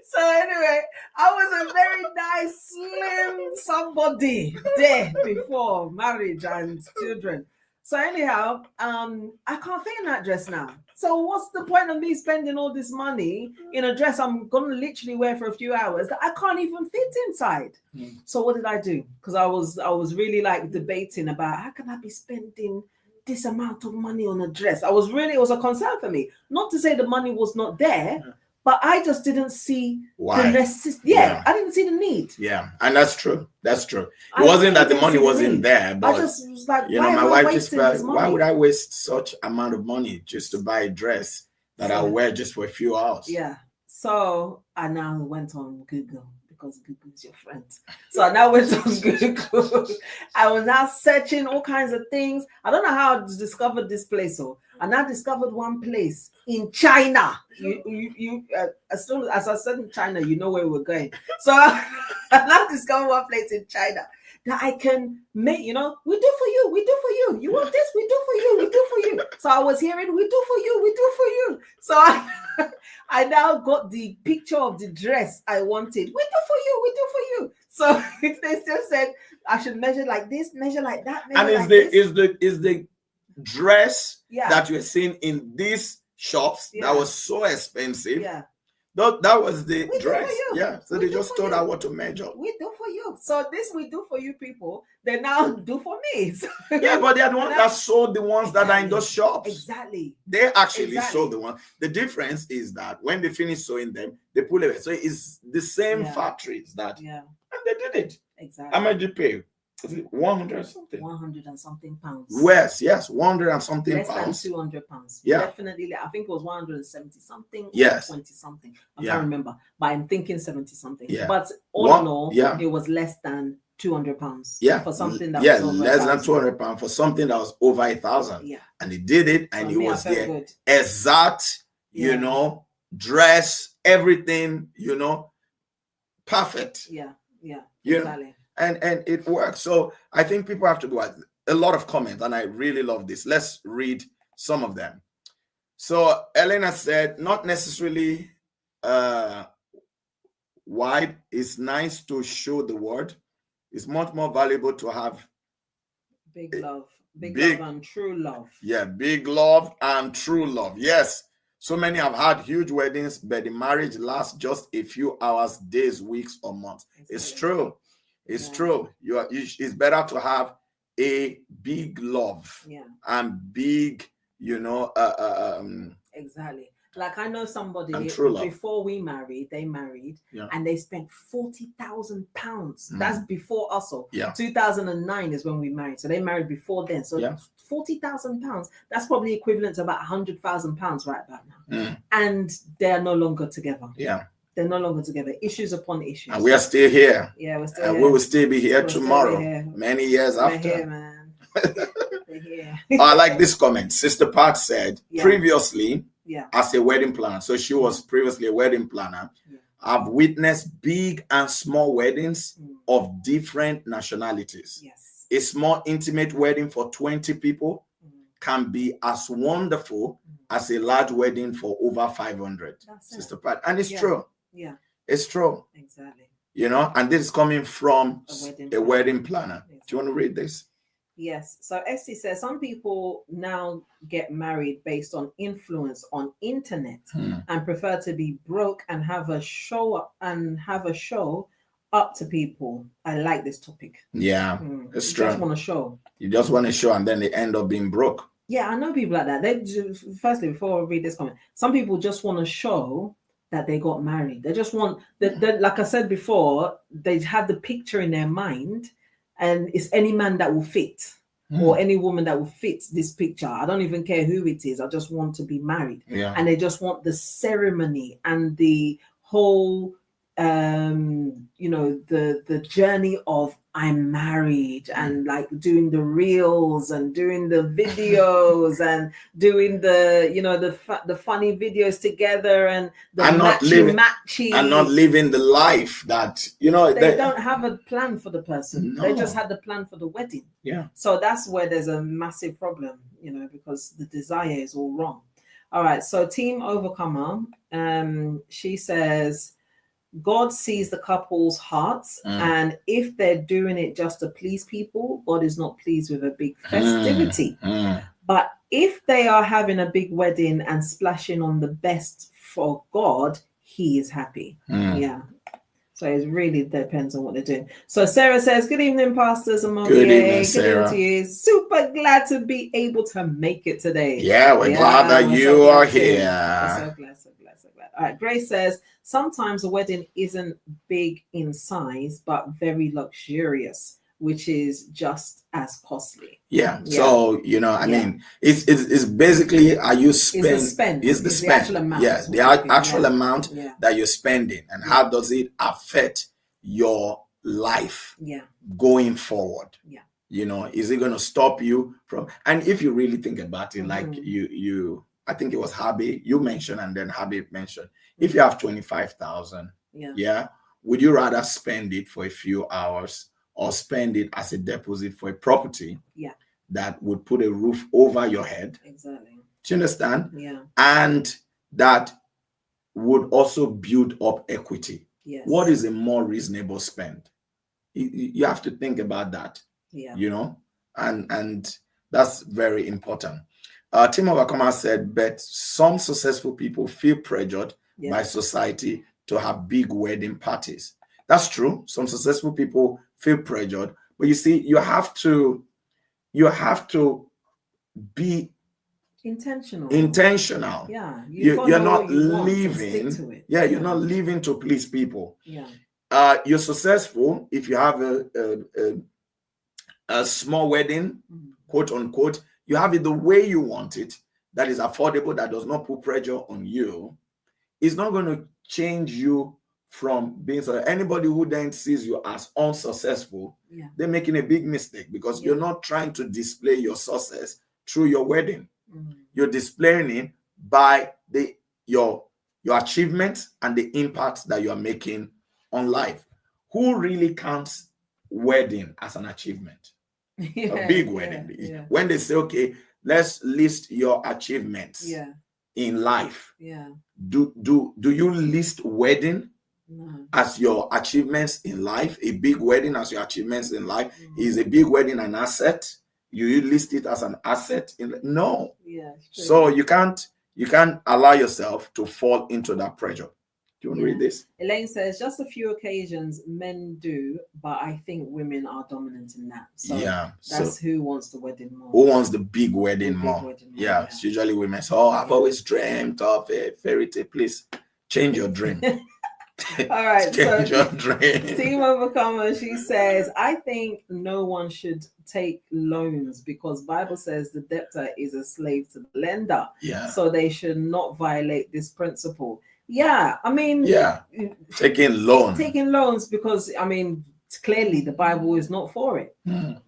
So anyway, I was a very nice, slim somebody there before marriage and children. So anyhow, I can't fit in that dress now. So what's the point of me spending all this money in a dress I'm going to literally wear for a few hours that I can't even fit inside? So what did I do? Because I was really like debating about, how can I be spending this amount of money on a dress? It was a concern for me. Not to say the money was not there, but I just didn't see the necessity. Yeah, I didn't see the need. Yeah, and that's true. It wasn't that the money wasn't there, but I just was like, my wife just felt, why would I waste such amount of money just to buy a dress that I'll wear just for a few hours? Yeah. So I now went on Google, because Google is your friend. So I now went on Google. I was now searching all kinds of things. I don't know how I discovered this place. I now discovered one place in China. As soon as I said in China, you know where we're going. So I now discovered one place in China that I can make, we do for you. You want this? We do for you. So I was hearing, we do for you. So I now got the picture of the dress I wanted. We do for you. So they just said I should measure like this, measure like that. And is the dress that you're seeing in these shops that was so expensive? Yeah. That was the dress. Yeah. So they just told her what to measure. We do for you. So this we do for you people, they now do for me. So, yeah, but they are the ones that sold the ones that are in those shops. Exactly. They actually sold the one. The difference is that when they finish sewing them, they pull away. So it's the same factories that and they did it. Exactly. How much did you pay? Is it 100 something? 100 and something pounds. Yes, 100 and something Less pounds. than 200 pounds. Yeah. Definitely. I think it was 170 something. Yes. 20 something. I can't remember. But I'm thinking 70 something. Yeah. But all in all, it was less than 200 pounds. Yeah. For something that was over less than 200 pounds for something that was over 1,000. Yeah. And he did it, and it was the exact, dress, everything, perfect. Yeah. Exactly. And it works. So I think people have to go at a lot of comments, and I really love this. Let's read some of them. So Elena said, not necessarily wide. It's nice to show the word. It's much more valuable to have big love and true love. Yeah, big love and true love. Yes. So many have had huge weddings, but the marriage lasts just a few hours, days, weeks, or months. It's true. It's true. It's better to have a big love and big, exactly. Like I know somebody And true love. before we married, they married Yeah. and they spent £40,000. Mm. That's before us. So Yeah. 2009 is when we married. So they married before then. So Yeah. £40,000, that's probably equivalent to about £100,000 right about now. Mm. And they are no longer together. Yeah. They're no longer together. Issues upon issues. And we are still here. Yeah, we're still And here. we will still be here We'll tomorrow, still be here. many years We're after. here, man. We're here. I like this comment. Sister Pat said, Yeah. previously, Yeah. as a wedding planner, so she was previously a wedding planner, Yeah. I've witnessed big and small weddings Mm. of different nationalities. Yes. A small intimate wedding for 20 people Mm. can be as wonderful as a large wedding for over 500. That's it. Sister Pat. And it's Yeah. true. Yeah, It's true. exactly. You know, and this is coming from A wedding planner. Exactly. Do you want to read this? Yes. So Esty says some people now get married based on influence on internet and prefer to be broke and have a show up to people. I like this topic. Yeah, it's true. You just want to show. You just want to show, and then they end up being broke. Yeah, I know people like that. Firstly, before I read this comment, some people just want to show that they got married. They just want that. Like I said before, they have the picture in their mind, and it's any man that will fit or any woman that will fit this picture. I don't even care who it is. I just want to be married. Yeah. And they just want the ceremony and the whole the journey of I'm married and like doing the reels and doing the videos and doing the funny videos together and the matchy and not living the life that they don't have a plan for the person. No. They just had the plan for the wedding. Yeah. So that's where there's a massive problem, because the desire is all wrong. All right. So Team Overcomer, she says, God sees the couple's hearts, and if they're doing it just to please people, God is not pleased with a big festivity. But if they are having a big wedding and splashing on the best for God, he is happy. Yeah. So it really depends on what they're doing. So Sarah says, good evening, Pastors Omoviye. Good evening, Sarah. Good evening to you. Super glad to be able to make it today. Yeah, we're glad that you are here. We're so glad. All right, Grace says, sometimes a wedding isn't big in size, but very luxurious, which is just as costly. Yeah. So, I mean, it's basically, are you spending? It's the actual amount. Yes, the actual amount that you're spending, and how does it affect your life going forward? Yeah. Is it going to stop you from? And if you really think about it, like I think it was Habi you mentioned, and then Habi mentioned, if you have 25,000, would you rather spend it for a few hours or spend it as a deposit for a property that would put a roof over your head? Exactly. Do you understand? Yeah. And that would also build up equity. Yes. What is a more reasonable spend? You have to think about that. Yeah. And that's very important. Tim Overcomer said, but some successful people feel pressured by society to have big wedding parties. That's true. Some successful people feel pressured, but you see, you have to be intentional. Yeah. You're not living. You're not living to please people. Yeah. You're successful if you have a small wedding, quote unquote. You have it the way you want it, that is affordable, that does not put pressure on you. It's not going to change you from being so. Anybody who then sees you as unsuccessful, they're making a big mistake, because you're not trying to display your success through your wedding. You're displaying it by your achievements and the impact that you are making on life. Who really counts wedding as an achievement? A big wedding. When they say, okay, let's list your achievements in life. Do you list wedding as your achievements in life? A big wedding as your achievements in life? Is a big wedding an asset? You list it as an asset? No. Yeah. So you can't allow yourself to fall into that pressure. Do Do you want to read this? Elaine says, just a few occasions men do, but I think women are dominant in that. So that's who wants the wedding more. Who wants the big wedding more? Yeah, it's usually women. So, I've always dreamt of a fairy tale. Please change your dream. All right, change your dream. Team Overcomer, she says, I think no one should take loans because Bible says the debtor is a slave to the lender. Yeah. So they should not violate this principle. Yeah, I mean, taking loans because I mean, clearly the Bible is not for it.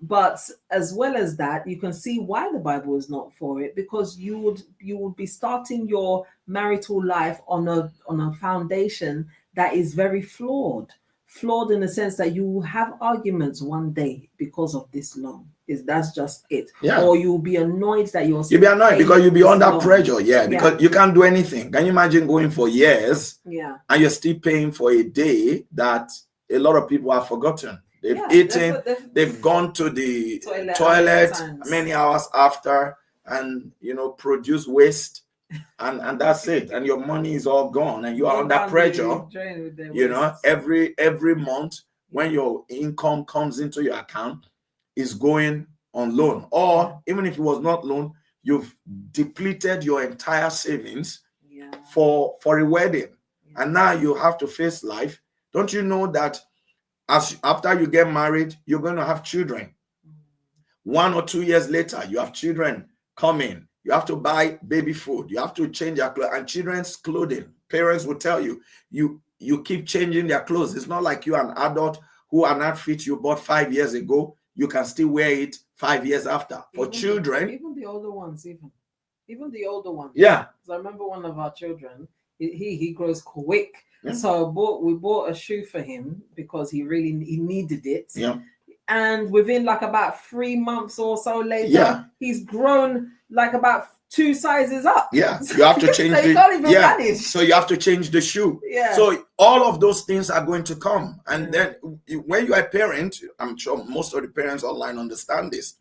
But as well as that, you can see why the Bible is not for it, because you would be starting your marital life on a foundation that is very flawed in the sense that you will have arguments one day because of this loan. That's just it. Yeah. Or you'll be annoyed that you'll be annoyed because you'll be under pressure. Because you can't do anything. Can you imagine going for years and you're still paying for a day that a lot of people have forgotten? They've eaten, they've gone to the toilet many hours after and produce waste. And that's it, and your money is all gone, and you are under pressure. Every month when your income comes into your account is going on loan, or even if it was not loan, you've depleted your entire savings for a wedding, and now you have to face life. Don't you know that after you get married, you're going to have children? 1 or 2 years later, you have children coming. You have to buy baby food. You have to change your clothes and children's clothing. Parents will tell you, you keep changing their clothes. It's not like you're an adult who an outfit you bought 5 years ago, you can still wear it 5 years after. For children, even the older ones, even the older ones. Yeah. Because I remember one of our children, he grows quick. Yeah. So we bought a shoe for him because he needed it. Yeah. And within like about 3 months or so later, he's grown like about 2 sizes up. Yeah, you have to change. So you can't even manage. So you have to change the shoe. Yeah. So all of those things are going to come, and then when you are a parent, I'm sure most of the parents online understand this.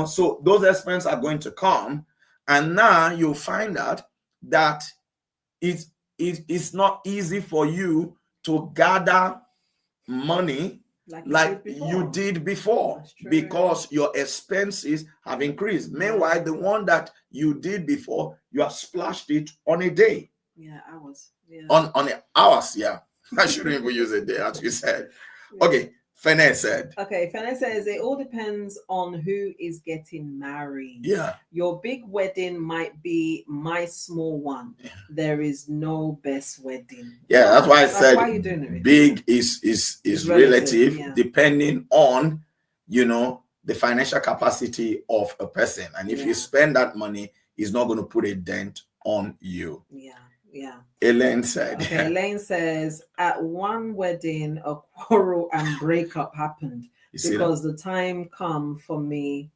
So those expenses are going to come, and now you'll find out that it's not easy for you to gather money like you did before because your expenses have increased. Meanwhile, the one that you did before, you have splashed it on a day. Hours. On hours, I shouldn't even use a day, as you said. Okay, Fene said. Okay, Fene says it all depends on who is getting married. Yeah. Your big wedding might be my small one. Yeah. There is no best wedding. Yeah, that's why I said why you're doing it. Big is relative depending on, the financial capacity of a person. And if you spend that money, it's not going to put a dent on you. Yeah. Elaine said. Okay, Elaine says, at one wedding, a quarrel and breakup happened because the time come for me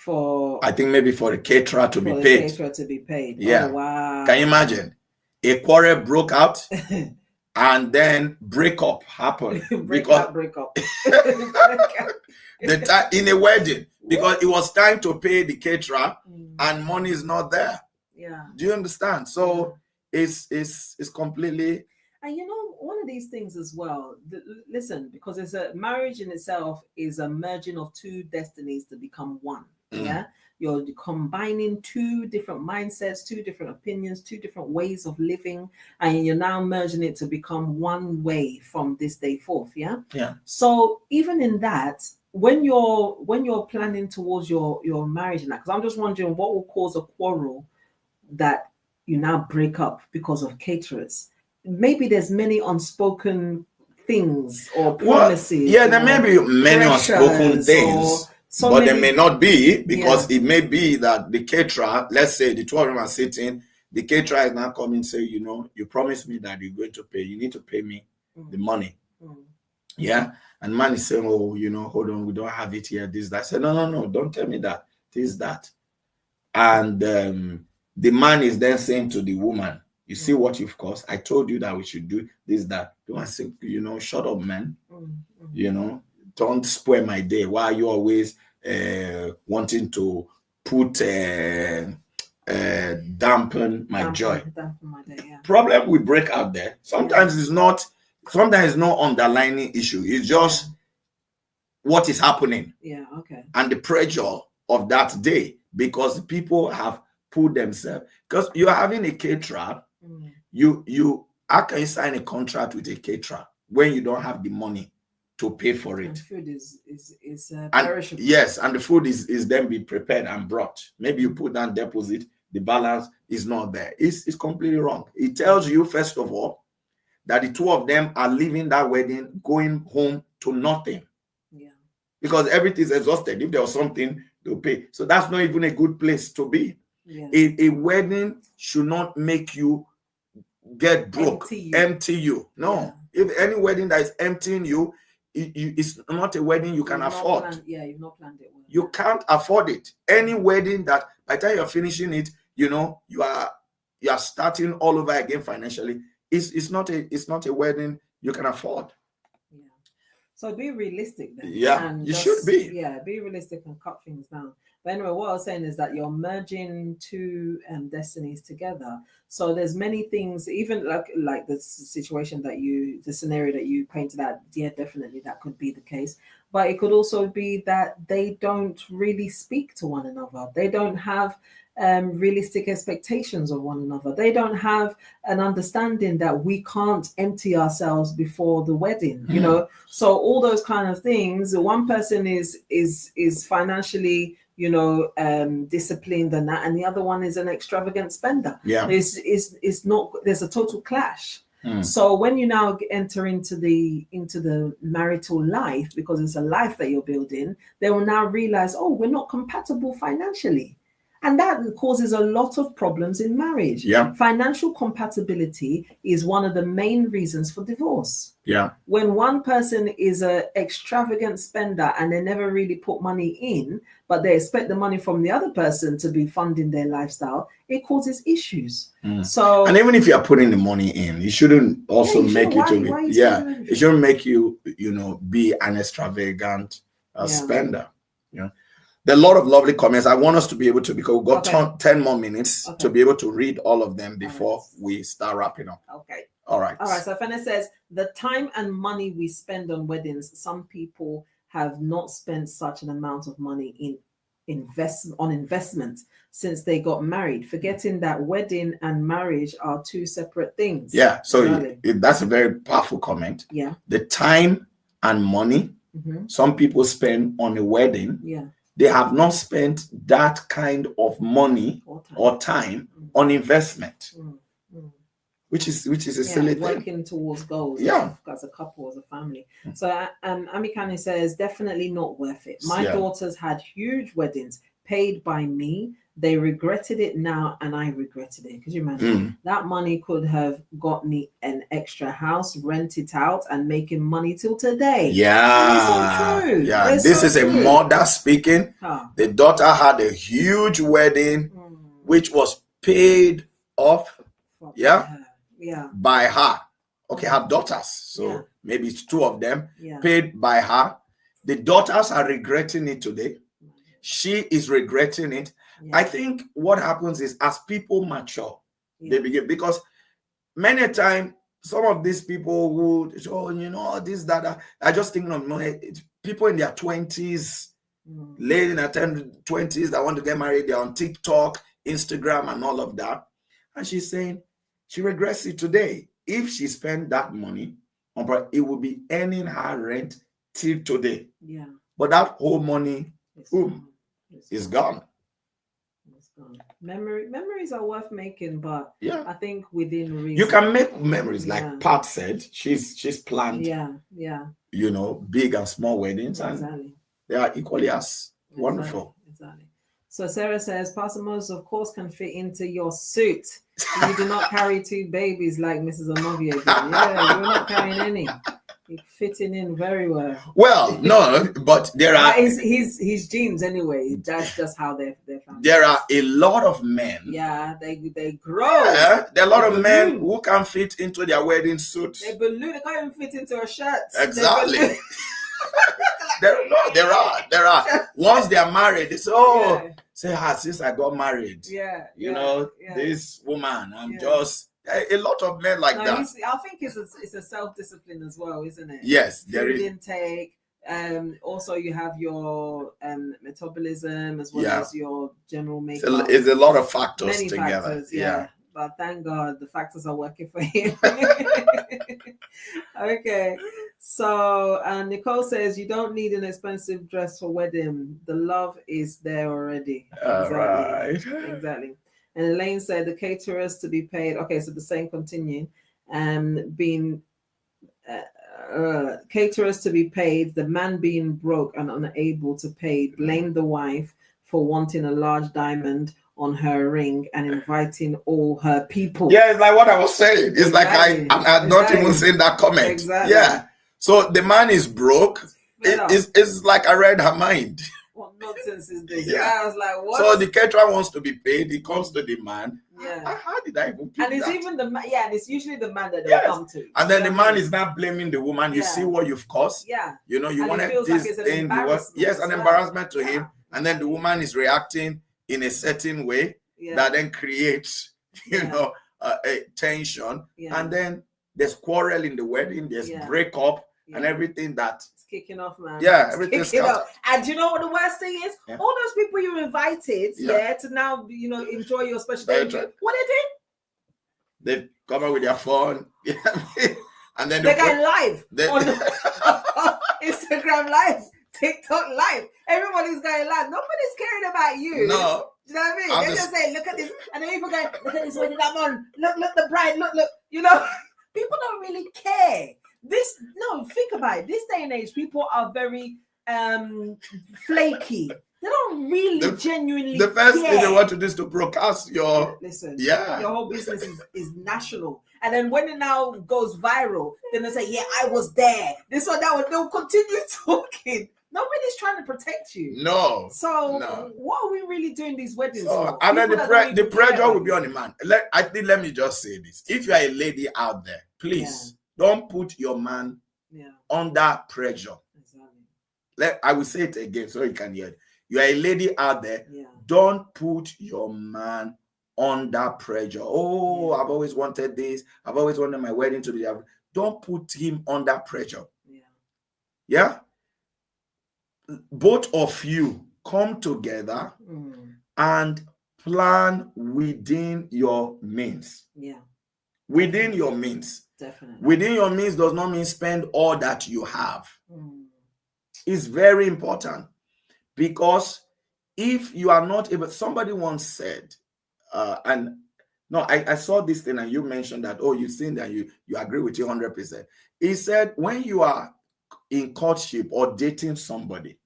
I think maybe for the caterer to be paid. Yeah. Oh, wow. Can you imagine? A quarrel broke out and then breakup happened. breakup. In a wedding, because it was time to pay the caterer and money is not there. Yeah. Do you understand? So it's completely. And one of these things as well, listen, because it's a marriage in itself is a merging of 2 destinies to become one. Yeah. You're combining 2 different mindsets, 2 different opinions, 2 different ways of living, and you're now merging it to become one way from this day forth. Yeah. So even in that, when you're planning towards your marriage, because I'm just wondering what will cause a quarrel that you now break up because of caterers. Maybe there's many unspoken things or promises. There may be many unspoken things. But there may not be, because it may be that the caterer, let's say the 2 of them are sitting, the caterer is now coming and say, you promised me that you're going to pay. You need to pay me the money. Yeah. And man is saying, hold on, we don't have it here. This, that. I said, no, don't tell me that. This, that. And the man is then saying to the woman, you see what you've caused? I told you that we should do this, that. The one say, shut up, man. Don't spoil my day. Why are you always wanting to put dampen my joy. Dampen my day, yeah. Problem will break out there. Sometimes it's not underlying issue. It's just what is happening. Yeah, okay. And the pressure of that day, because people have put themselves, because you're having a caterer, how can you sign a contract with a caterer when you don't have the money to pay for it? And food is perishable. Yes, and the food is then be prepared and brought. Maybe you put down deposit, the balance is not there. It's completely wrong. It tells you, first of all, that the two of them are leaving that wedding, going home to nothing. Yeah. Because everything is exhausted. If there was something to pay. So that's not even a good place to be. Yeah. A wedding should not make you get broke, empty you. No. Yeah. If any wedding that is emptying you, it's not a wedding you can afford. You've not planned it well. You can't afford it. Any wedding that by the time you're finishing it, you are starting all over again financially. It's not a wedding you can afford. Yeah. So be realistic then. Yeah, and should be. Yeah, be realistic and cut things down. But anyway, what I was saying is that you're merging two destinies together. So there's many things, even like the situation the scenario that you painted out. Yeah, definitely that could be the case. But it could also be that they don't really speak to one another. They don't have realistic expectations of one another. They don't have an understanding that we can't empty ourselves before the wedding. You know, so all those kind of things. One person is financially, disciplined and that, and the other one is an extravagant spender. Yeah, it's not. There's a total clash. So when you now enter into the marital life, because it's a life that you're building, they will now realize, oh, we're not compatible financially. And that causes a lot of problems in marriage. Yeah. Financial compatibility is one of the main reasons for divorce. Yeah. When one person is an extravagant spender and they never really put money in, but they expect the money from the other person to be funding their lifestyle, it causes issues. So, and even if you are putting the money in, it shouldn't also make you to be. It shouldn't make you, be an extravagant spender. There are a lot of lovely comments. I want us to be able to, because we've got 10 more minutes to be able to read all of them before we start wrapping up. Okay. All right. So Fene says, the time and money we spend on weddings, some people have not spent such an amount of money in investment since they got married, forgetting that wedding and marriage are two separate things. Yeah. So that's a very powerful comment. Yeah. The time and money some people spend on a wedding. Yeah. They have not spent that kind of money or time on investment, which is a silly thing. Working towards goals, as a couple, as a family. So Amikani says, definitely not worth it. My daughters had huge weddings paid by me. They regretted it now, and I regretted it. Could you imagine? That money could have got me an extra house, rent it out, and making money till today. Yeah. It's so true. Yeah. This is a mother speaking. The daughter had a huge wedding, which was paid off. By her. Okay, her daughters. So maybe it's two of them paid by her. The daughters are regretting it today. She is regretting it. I think what happens is, as people mature, they begin, because many a time some of these people who this, that, I just thinking of people in their 20s, late in their 20s that want to get married. They're on TikTok, Instagram, and all of that. And she's saying she regrets it today. If she spent that money on, it would be earning her rent till today. Yeah. But that whole money is gone. Memories are worth making, but I think within reason. You can make memories, like Pat said. She's planned. Big and small weddings, and they are equally as wonderful. Exactly. So Sarah says, Pastor Moses, of course, can fit into your suit. You do not carry two babies like Mrs. Omoviye did. Yeah, you're not carrying any. You're fitting in very well. Well, no, but there are his genes anyway. That's just how they're found. There are a lot of men. Yeah, they grow. Yeah, there are a lot of men who can fit into their wedding suit. They balloon. They can't even fit into a shirt. Exactly. There are. Once they are married, they say, say, since I got married, this woman, I'm just a lot of men like that. I think it's a self-discipline as well, isn't it? Yes, there is. Food intake. Also, you have your metabolism as well as your general makeup. It's a lot of factors Many together. Factors, but thank God the factors are working for him. Okay, so Nicole says you don't need an expensive dress for wedding. The love is there already. Exactly. And Elaine said the caterers to be paid. Okay, so the same continue. Being caterers to be paid. The man being broke and unable to pay. Blame the wife for wanting a large diamond on her ring and inviting all her people. Yeah, it's like what I was saying. It's like I'm not even saying that comment. Exactly. Yeah. So the man is broke. It's like I read her mind. What nonsense is this? I was like, what? So the caterer wants to be paid. He comes to the man. How did I even pick And it's that? even the man. Yeah, and it's usually the man that they'll come to. And then the man is not blaming the woman. You see what you've caused. Yeah. You know, you and wanted this like thing. An embarrassment to him. And then the woman is reacting in a certain way that then creates, a tension. And then there's quarrel in the wedding. There's breakup and everything that. Kicking off, man. Yeah, everything's kicking off. And you know what the worst thing is? All those people you invited, to now, enjoy your special day. What they did? They come out with their phone. And then they go live on Instagram live, TikTok live. Everybody's going live. Nobody's caring about you. No. Do you know what I mean? They just say, look at this. And then people go, look at this wedding I'm on. Look, the bride, look. People don't really care. Think about it. This day and age, people are very flaky. They don't really genuinely The first care. thing they want to do is to broadcast your... Listen, your whole business is national. And then when it now goes viral, then they say, I was there. This one, that one. They'll continue talking. Nobody's trying to protect you. No. So what are we really doing these weddings for? And then the pressure will be on the man. Let me just say this. If you are a lady out there, please don't put your man under pressure. Exactly. I will say it again so you can hear it. You are a lady out there. Don't put your man under pressure. I've always wanted this. I've always wanted my wedding to be there. Don't put him under pressure. Yeah? Both of you come together and plan within your means. Within your means. Definitely. Within your means does not mean spend all that you have. It's very important, because if you are not able, somebody once said, I saw this thing and you mentioned that, you've seen that you agree with you 100%. He said, when you are in courtship or dating somebody,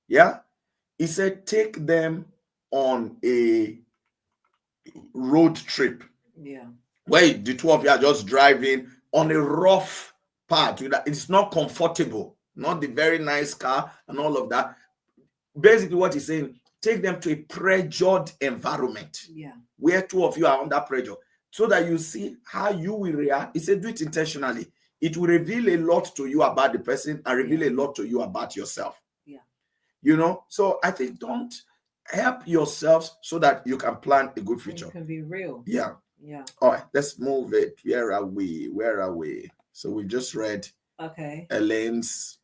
he said, take them on a road trip. Where the two of you are just driving on a rough path. It's not comfortable, not the very nice car and all of that. Basically what he's saying, take them to a pressured environment where two of you are under pressure, so that you see how you will react. He said, do it intentionally. It will reveal a lot to you about the person and reveal a lot to you about yourself. So I think don't help yourselves so that you can plan a good future. You can be real. Yeah. All right, let's move it. Where are we? So we just read Elaine's.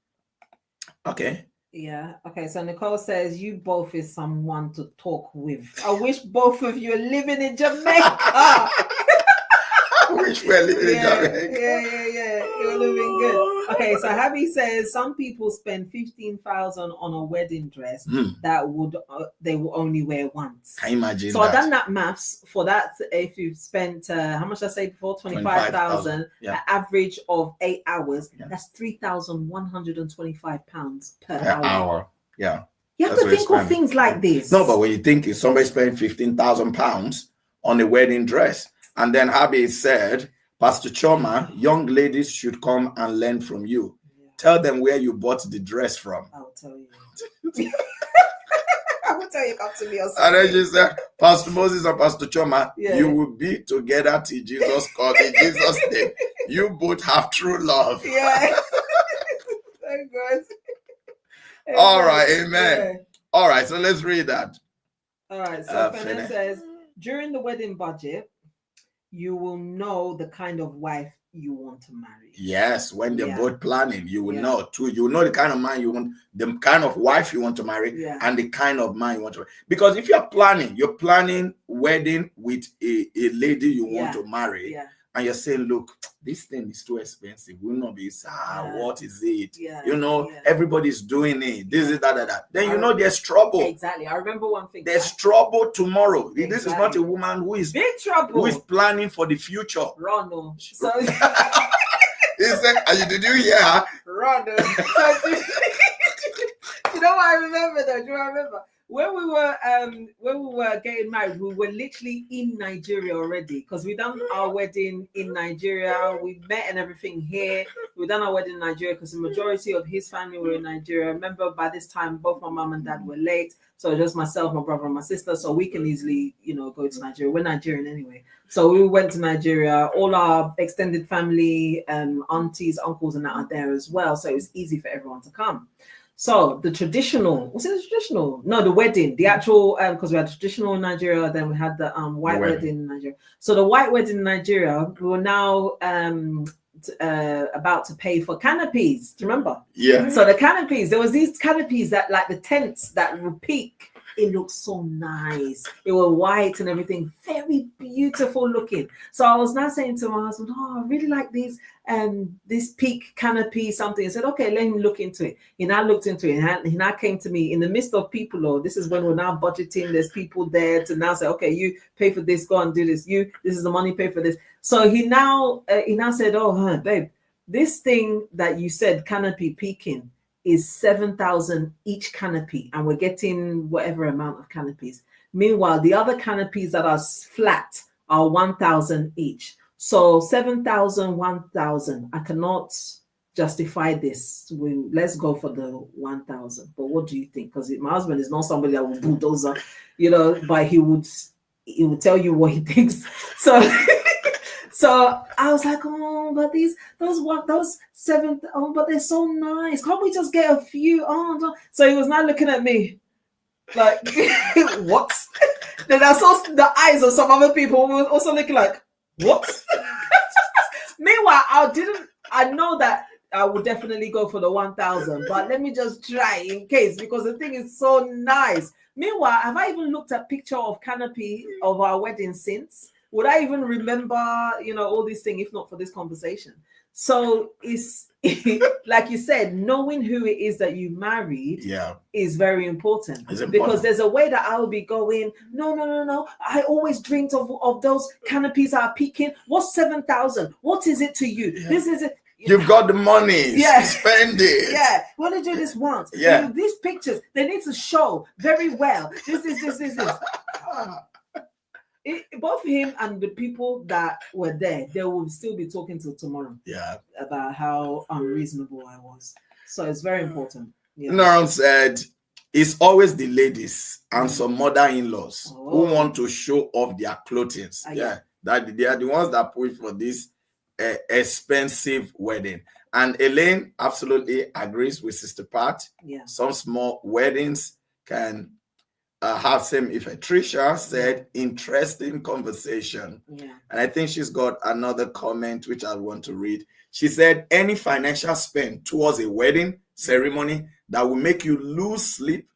Okay. Yeah. Okay. So Nicole says, you both is someone to talk with. I wish both of you are living in Jamaica. I wish we were living in Jamaica. Yeah. It would have been good. Okay. So Happy says some people spend 15,000 on a wedding dress that they will only wear once. Can you imagine? So I've done that maths for that. If you've spent how much did I say before? 25,000. An average of 8 hours. That's £3,125 per hour. Yeah. You have to think of things like this. No, but when you think if somebody spent £15,000 on a wedding dress, and then Habi said, Pastor Chioma, young ladies should come and learn from you. Tell them where you bought the dress from. I'll tell you. I will tell you, come to me or something. And then she said, Pastor Moses and Pastor Chioma, you will be together till Jesus comes in Jesus' name. You both have true love. Yeah. Thank God. All right, amen. All right, so let's read that. All right. So Fene Fene. says, during the wedding budget, you will know the kind of wife you want to marry. Yes, when they're Yeah. both planning, you will Yeah. know too. You will know the kind of man you want, the kind of wife you want to marry, Yeah. and the kind of man you want to marry. Because if you're planning wedding with a lady you want to marry, Yeah. and you're saying, look, this thing is too expensive. Will not be, Yeah. what is it? Yeah. You know, Yeah. everybody's doing it. This is that. Then you I- know there's trouble. Exactly. I remember one thing. There's trouble tomorrow. This is not Exactly. a woman who is Big trouble. who is planning for the future. Ronald. So He said, did you hear her? Ronald. So, you know what I remember though? Do you remember? When we were getting married, we were literally in Nigeria already because we done our wedding in Nigeria. We met and everything here. We done our wedding in Nigeria because the majority of his family were in Nigeria. I remember by this time both my mom and dad were late, so just myself, my brother, and my sister. So we can easily, go to Nigeria. We're Nigerian anyway, so we went to Nigeria. All our extended family, aunties, uncles, and that are there as well. So it was easy for everyone to come. So the traditional, was it traditional? No, the wedding, the actual, because we had traditional in Nigeria, then we had the white wedding in Nigeria. So the white wedding in Nigeria, we were now about to pay for canopies. Do you remember? Yeah. So the canopies, there was these canopies that like the tents that would peak. It looked so nice. It was white and everything, very beautiful looking. So I was now saying to my husband, I really like these this peak canopy something. I said, okay, let him look into it. He now looked into it and he now came to me in the midst of people. This is when we're now budgeting. There's people there to now say, okay, you pay for this, go and do this. This is the money, pay for this. So he now said, babe, this thing that you said canopy peaking is 7,000 each canopy, and we're getting whatever amount of canopies. Meanwhile, the other canopies that are flat are 1,000 each. So 7,000, 1,000. I cannot justify this. Let's go for the 1,000. But what do you think? Because my husband is not somebody that will bulldoze, but he would tell you what he thinks. So. So I was like, but those 7, but they're so nice. Can't we just get a few? So he was now looking at me like, what? Then I saw the eyes of some other people who were also looking like, what? Meanwhile, I know that I would definitely go for the 1,000, but let me just try in case, because the thing is so nice. Meanwhile, have I even looked at picture of canopy of our wedding since? Would I even remember, all these things if not for this conversation? So it's like you said, knowing who it is that you married is very important. Because there's a way that I will be going, no. I always dreamed of those canopies that are peaking. What's 7,000? What is it to you? Yeah. This is it. You've got the money. Yeah. Spend it. Yeah. We want to do this once. Yeah. These pictures, they need to show very well. This. Both him and the people that were there, they will still be talking till tomorrow. Yeah. About how unreasonable I was. So it's very important. Yeah. Naram said, it's always the ladies and some mother-in-laws who want to show off their clothing. That they are the ones that push for this expensive wedding. And Elaine absolutely agrees with Sister Pat. Yeah. Some small weddings can have same effect. Trisha said, interesting conversation. Yeah. And I think she's got another comment which I want to read. She said, any financial spend towards a wedding ceremony that will make you lose sleep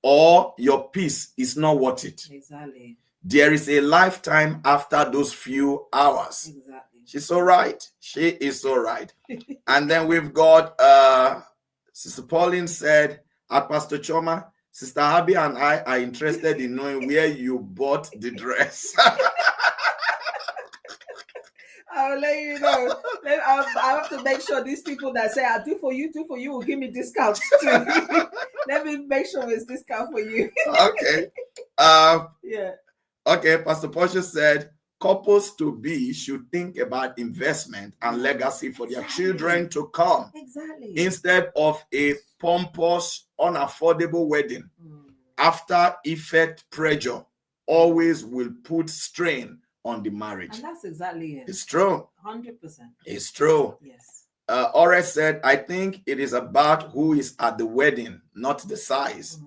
or your peace is not worth it. Exactly. There is a lifetime after those few hours. Exactly. She's so right. She is so right. And then we've got Sister Pauline said, at Pastor Chioma, Sister Abby and I are interested in knowing where you bought the dress. I'll let you know. I have to make sure these people that say, I do for you will give me discounts too. Let me make sure it's discount for you. Okay. Yeah. Okay, Pastor Portia said, couples to be should think about investment and legacy for their children to come. Exactly. Instead of a pompous, unaffordable wedding. After effect pressure always will put strain on the marriage. And that's exactly it. It's true. 100%. It's true. Yes. Ore said, I think it is about who is at the wedding, not the size.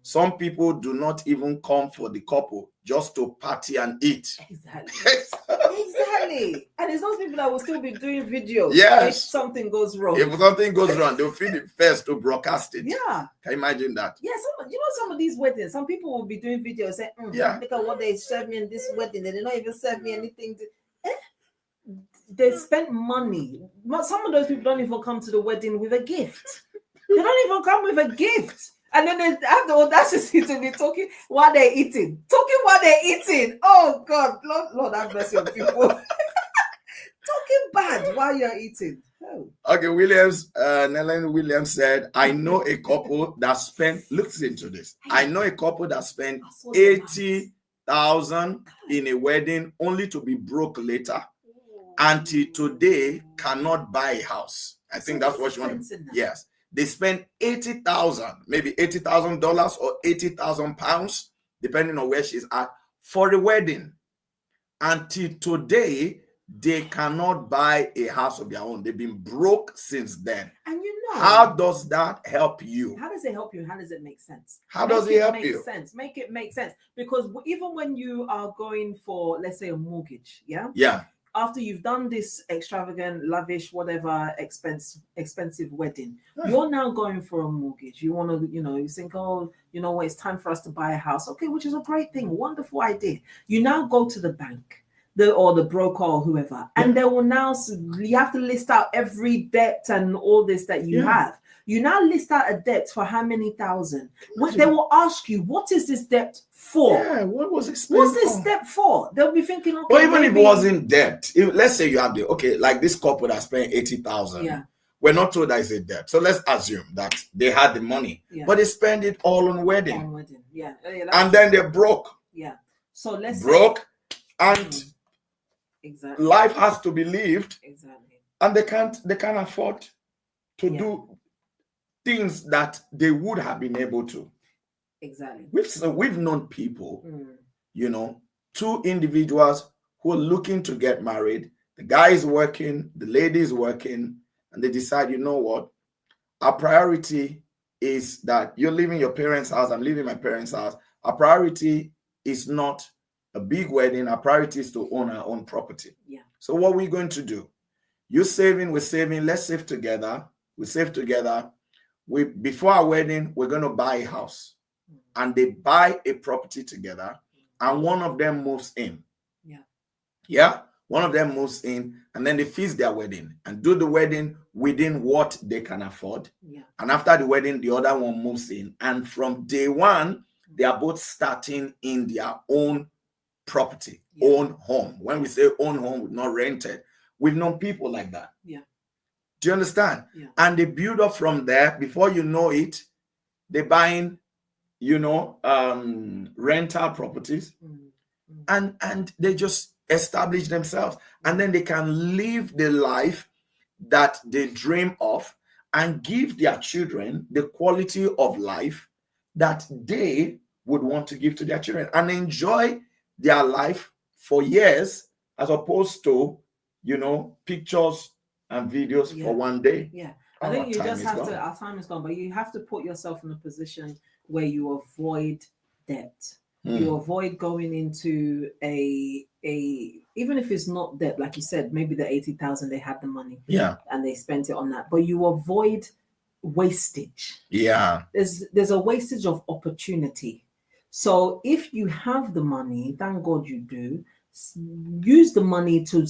Some people do not even come for the couple just to party and eat. Exactly. Exactly. And it's those people that will still be doing videos Yes. if something goes wrong. If something goes wrong, they'll feel it first to broadcast it. Yeah. Can you imagine that? Yeah, some of these weddings, some people will be doing videos saying, Yeah. look at what they served me in this wedding. They did not even serve me anything. They spent money. Some of those people don't even come to the wedding with a gift. They don't even come with a gift. And then they have the audacity to be talking while they're eating. Talking while they're eating. Oh God, Lord have mercy on people. Talking bad while you're eating. Oh. Okay, Nellen Williams said, I know a couple that spent, listen to this. I know a couple that spent 80,000 in a wedding only to be broke later. Until today cannot buy a house. I think that's what you want to. Yes. They spend 80,000, maybe $80,000 or 80,000 pounds, depending on where she's at, for a wedding. Until today, they cannot buy a house of their own. They've been broke since then. And you know, how does that help you? How does it help you? How does it make sense? How does it help you? Make it make sense. Because even when you are going for, let's say, a mortgage, yeah. After you've done this extravagant, lavish, whatever expensive wedding, you're now going for a mortgage. You want to, you think, oh, you know what, it's time for us to buy a house. Okay, which is a great thing, wonderful idea. You now go to the bank, or the broker or whoever, and they will now, you have to list out every debt and all this that you have. You now list out a debt for how many thousand. They will ask you, what is this debt for? Yeah, what was it? What's this debt for? They'll be thinking, okay. But even if it wasn't debt, let's say you have like this couple that spent 80,000. Yeah. We're not told that it's a debt. So let's assume that they had the money, but they spend it all on wedding. On wedding, yeah. And then they're broke. Yeah. So let's broke, and exactly. Life has to be lived. Exactly. And they can't afford to do things that they would have been able to. Exactly. We've known people, two individuals who are looking to get married. The guy is working, the lady is working, and they decide, you know what? Our priority is that you're leaving your parents' house, I'm leaving my parents' house. Our priority is not a big wedding. Our priority is to own our own property. Yeah. So what are we going to do? You saving, we're saving. Let's save together. We save together. Before our wedding, we're going to buy a house. And they buy a property together, and one of them moves in. Yeah. One of them moves in, and then they fix their wedding and do the wedding within what they can afford. Yeah. And after the wedding, the other one moves in. And from day one, they are both starting in their own property, own home. When we say own home, not rented. We've known people like that. Yeah. Do you understand? Yeah. And they build up from there. Before you know it, they're buying, rental properties, and they just establish themselves, and then they can live the life that they dream of and give their children the quality of life that they would want to give to their children and enjoy their life for years, as opposed to, pictures and videos for one day. Yeah. I think you just have to, our time is gone, but you have to put yourself in a position where you avoid debt. You avoid going into a even if it's not debt, like you said, maybe the 80,000, they had the money, and they spent it on that, but you avoid wastage. Yeah. There's a wastage of opportunity. So if you have the money, thank God you do, use the money to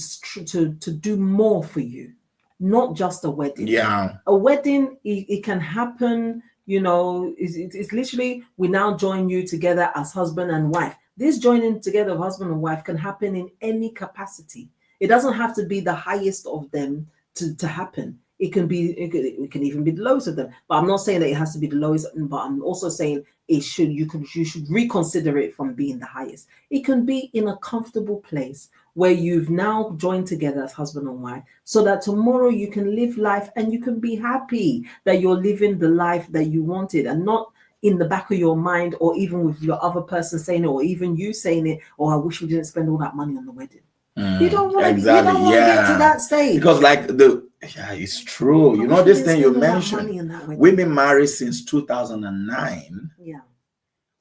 do more for you, not just a wedding. Yeah. A wedding, it can happen. It's literally, we now join you together as husband and wife. This joining together of husband and wife can happen in any capacity. It doesn't have to be the highest of them to happen. It can even be the lowest of them. But I'm not saying that it has to be the lowest, but I'm also saying you should reconsider it from being the highest. It can be in a comfortable place where you've now joined together as husband and wife, so that tomorrow you can live life and you can be happy that you're living the life that you wanted, and not in the back of your mind, or even with your other person saying it, or even you saying it, I wish we didn't spend all that money on the wedding. You don't want to get to that stage. Because it's true. This thing you mentioned, we've been married since 2009. Yeah.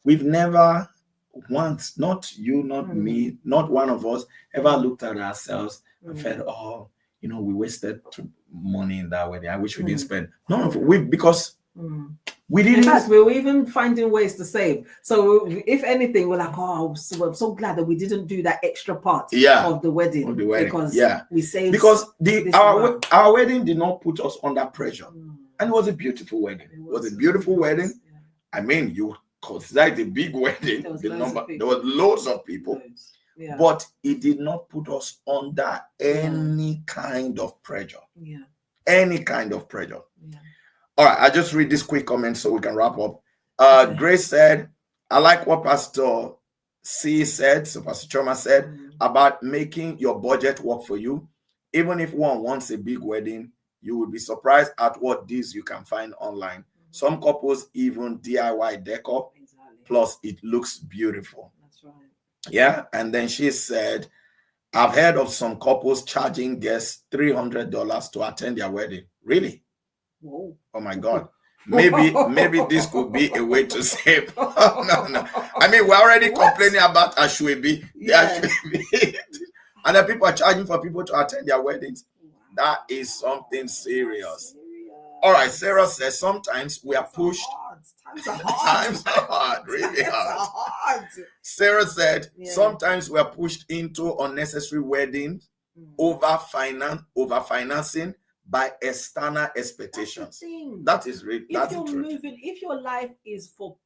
we've never once, not you, not me, not one of us, ever looked at ourselves and felt, oh, we wasted money in that wedding. I wish we didn't spend. None of it. Because we didn't. In fact, we were even finding ways to save. So if anything, we're like, oh, I'm so glad that we didn't do that extra part of the wedding. Because we saved. Because our wedding did not put us under pressure. And it was a beautiful wedding. It was a beautiful wedding. Yeah. I mean, you consider it a big wedding. There was loads of people. Yeah. But it did not put us under any kind of pressure. Yeah. Any kind of pressure. Yeah. All right, I'll just read this quick comment so we can wrap up. Grace said, I like what Pastor C said, so Pastor Chioma said, about making your budget work for you. Even if one wants a big wedding, you will be surprised at what deals you can find online. Some couples even DIY decor, plus it looks beautiful. That's right. Yeah, and then she said, I've heard of some couples charging guests $300 to attend their wedding. Really? Whoa. Oh my God. Maybe this could be a way to save. No. I mean, we're already complaining about Ashwebi. Yeah. And then people are charging for people to attend their weddings. That is something serious. All right, Sarah says sometimes we are pushed. Times are hard, really hard. Sarah said sometimes we are pushed into unnecessary weddings over financing by external expectations. That is really if your life is for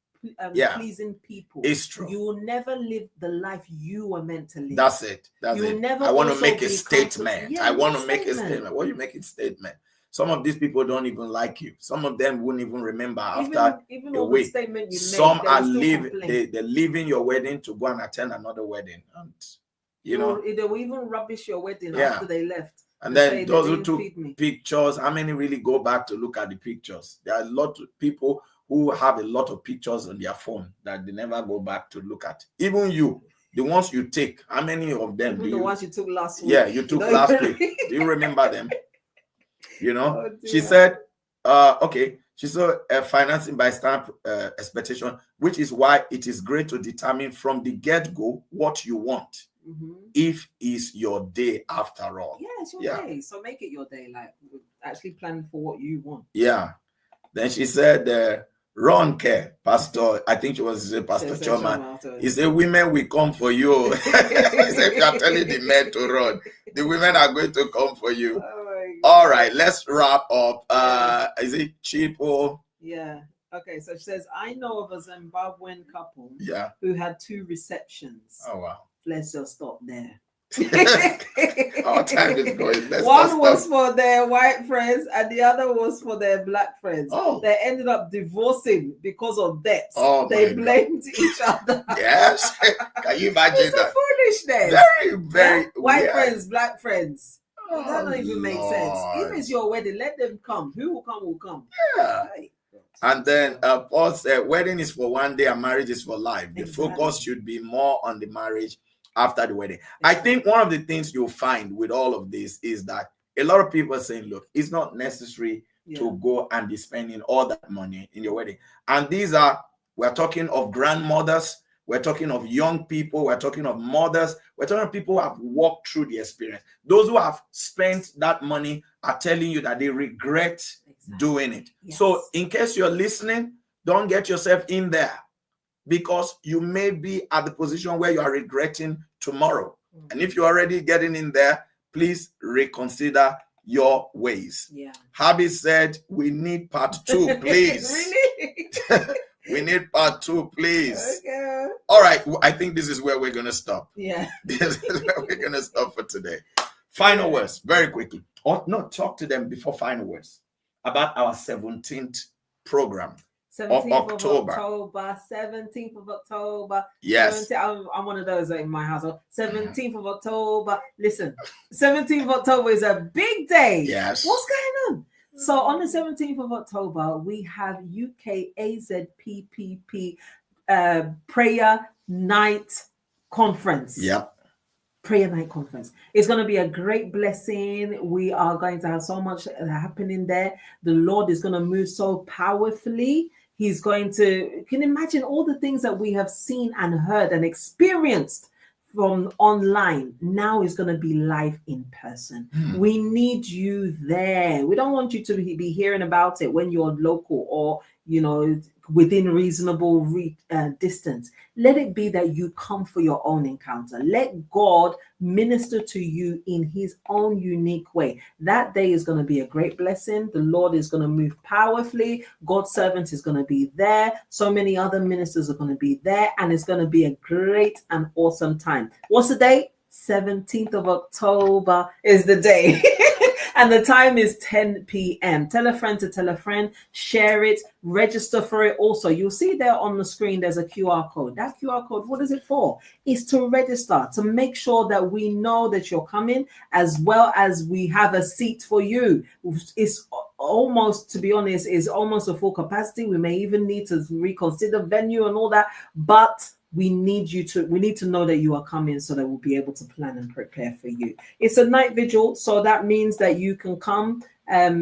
pleasing people, it's true. You will never live the life you were meant to live. That's it. I want to make a statement. I want to make a statement. What do you make a statement? Some of these people don't even like you. Some of them won't even remember after a week. Statement you Some are they're leaving your wedding to go and attend another wedding, and they will even rubbish your wedding after they left. And then those who took pictures, how many really go back to look at the pictures? There are a lot of people who have a lot of pictures on their phone that they never go back to look at. Even you, the ones you take, how many of them ones you took last week? Yeah, you took last week. Do you remember them? She said, she saw financing by stamp expectation, which is why it is great to determine from the get-go what you want. If it's your day after all. Yeah, it's your day. So make it your day. Like actually plan for what you want. Yeah. Then she said, run care, Pastor. I think she was Pastor Chioma. He said, women will come for you. He said, if you are telling the men to run, the women are going to come for you. All right, let's wrap up. Is it cheapo? Yeah. Okay, so she says, I know of a Zimbabwean couple who had 2 receptions. Oh, wow. Let's just stop there. Our time is going. One was for their white friends and the other was for their black friends. Oh. They ended up divorcing because of debts. Oh, they blamed each other. Yes. Can you imagine that? Foolishness. Very, very white friends, black friends. That doesn't even make sense. If it's your wedding, let them come. Who will come will come. Yeah. And then Paul said, wedding is for one day and marriage is for life. The focus should be more on the marriage after the wedding. I think one of the things you'll find with all of this is that a lot of people are saying, look, it's not necessary to go and be spending all that money in your wedding. And we're talking of grandmothers, we're talking of young people, we're talking of mothers, we're talking of people who have walked through the experience. Those who have spent that money are telling you that they regret doing it. Yes. So in case you're listening, don't get yourself in there, because you may be at the position where you are regretting tomorrow. And if you're already getting in there, please reconsider your ways. Yeah. Habib said, we need part 2, please. Really? We need part 2, please. Okay. All right. I think this is where we're going to stop. Yeah. This is where we're going to stop for today. Final words, very quickly. Or no, talk to them before final words about our 17th program. 17th of October. 17th of October. Yes. I'm one of those in my household. 17th of October. Listen, 17th of October is a big day. Yes. What's going on? So on the 17th of October, we have UK AZPPP Prayer Night Conference. Yep. Prayer Night Conference. It's going to be a great blessing. We are going to have so much happening there. The Lord is going to move so powerfully. He's going to, can you imagine all the things that we have seen and heard and experienced from online now is going to be live in person. We need you there. We don't want you to be hearing about it when you're local or, you know, within reasonable distance. Let it be that you come for your own encounter. Let God minister to you in his own unique way. That day is going to be a great blessing. The Lord is going to move powerfully. God's servant is going to be there. So many other ministers are going to be there, and it's going to be a great and awesome time. What's the date? 17th of October is the day. And the time is 10 p.m. Tell a friend to tell a friend, share it, register for it. Also, you'll see there on the screen, there's a QR code. That QR code, what is it for? It's to register, to make sure that we know that you're coming, as well as we have a seat for you. It's almost, to be honest, is almost a full capacity. We may even need to reconsider venue and all that, but we need to know that you are coming so that we'll be able to plan and prepare for you. It's a night vigil, so that means that you can come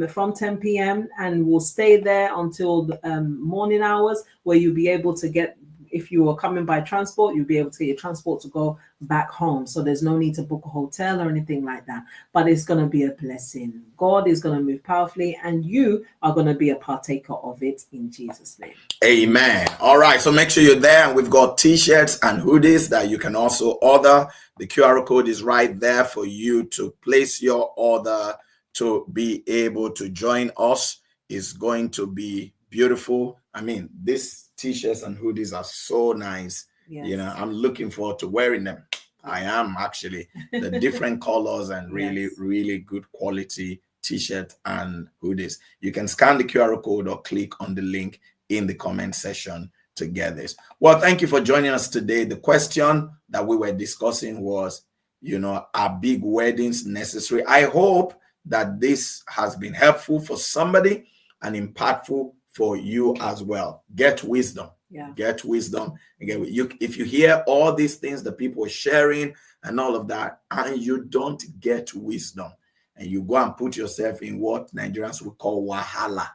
from 10 p.m. and we'll stay there until the morning hours, where you'll be able to get, if you are coming by transport, you'll be able to get your transport to go back home. So there's no need to book a hotel or anything like that. But it's going to be a blessing. God is going to move powerfully, and you are going to be a partaker of it in Jesus' name. Amen. All right. So make sure you're there. And we've got t-shirts and hoodies that you can also order. The QR code is right there for you to place your order to be able to join us. It's going to be beautiful. I mean, these t-shirts and hoodies are so nice. Yes. You know, I'm looking forward to wearing them. I am actually. The different colors and really, yes, really good quality t-shirt and hoodies. You can scan the QR code or click on the link in the comment section to get this. Well, thank you for joining us today. The question that we were discussing was, you know, are big weddings necessary? I hope that this has been helpful for somebody and impactful for you as well. Get wisdom. Yeah. Get wisdom. Again, if you hear all these things that people are sharing and all of that, and you don't get wisdom, and you go and put yourself in what Nigerians would call wahala,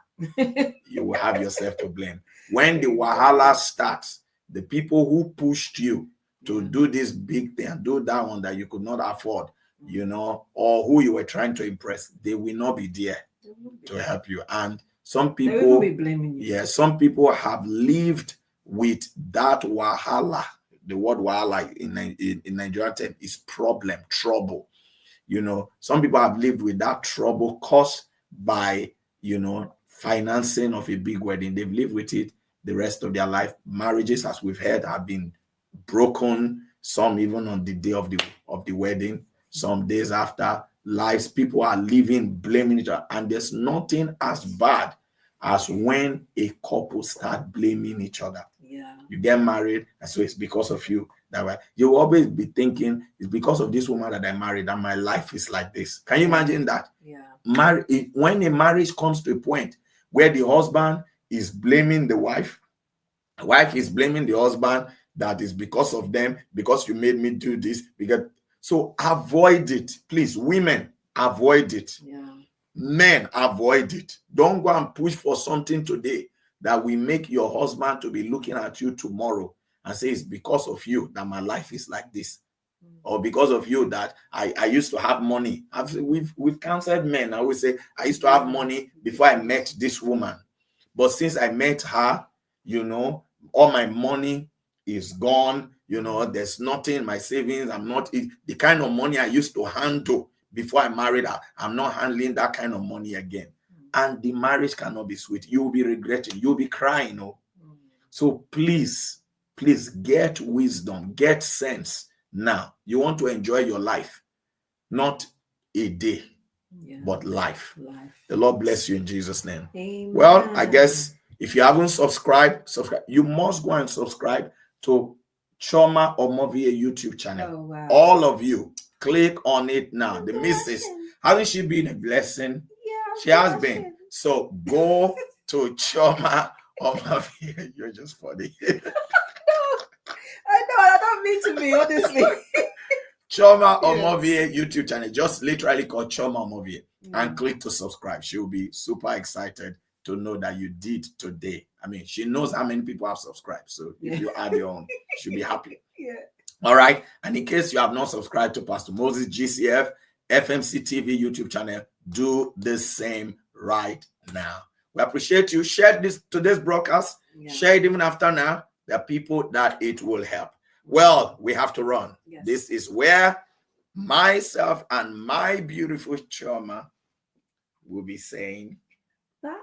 you will have yourself to blame. When the wahala starts, the people who pushed you to do this big thing and do that one that you could not afford, you know, or who you were trying to impress, they will not be there to help you. And some people will be blaming you. Yeah, some people have lived with that wahala. The word wahala in Nigerian term is problem, trouble. You know, some people have lived with that trouble caused by, you know, financing of a big wedding. They've lived with it the rest of their life. Marriages, as we've heard, have been broken. Some even on the day of the wedding. Some days after. Lives, people are living, blaming each other. And there's nothing as bad as when a couple start blaming each other. Yeah. You get married, and so it's because of you. That way, you will always be thinking, it's because of this woman that I married that my life is like this. Can you imagine that? Yeah. When a marriage comes to a point where the husband is blaming the wife is blaming the husband, that is because of them, because you made me do this. So avoid it, please. Women, avoid it. Yeah. Men, avoid it. Don't go and push for something today that will make your husband to be looking at you tomorrow and say, it's because of you that my life is like this. Or because of you that I used to have money. We've counseled men. I always say, I used to have money before I met this woman. But since I met her, you know, all my money is gone. You know, there's nothing in my savings. I'm not the kind of money I used to handle before I married her. I'm not handling that kind of money again. And the marriage cannot be sweet. You'll be regretting. You'll be crying. Oh. So please get wisdom, get sense now. You want to enjoy your life, not a day, but life. The Lord bless you in Jesus' name. Amen. Well, I guess if you haven't subscribed. You must go and subscribe to Chioma Omoviye YouTube channel. Oh, wow. All of you, click on it now. The missus, hasn't she been a blessing? Yeah, she has been. So go to Chioma Omoviye. You're just funny. I don't mean to be, honestly. Chioma Omoviye YouTube channel. Just literally call Chioma Omoviye and click to subscribe. She'll be super excited to know that you did today. I mean, she knows how many people have subscribed. So if you add your own, she'll be happy. Yeah. All right. And in case you have not subscribed to Pastor Moses GCF FMC TV YouTube channel, do the same right now. We appreciate you. Share this today's broadcast. Yeah. Share it even after now. There are people that it will help. Well, we have to run. Yes. This is where myself and my beautiful Chioma will be saying Bye.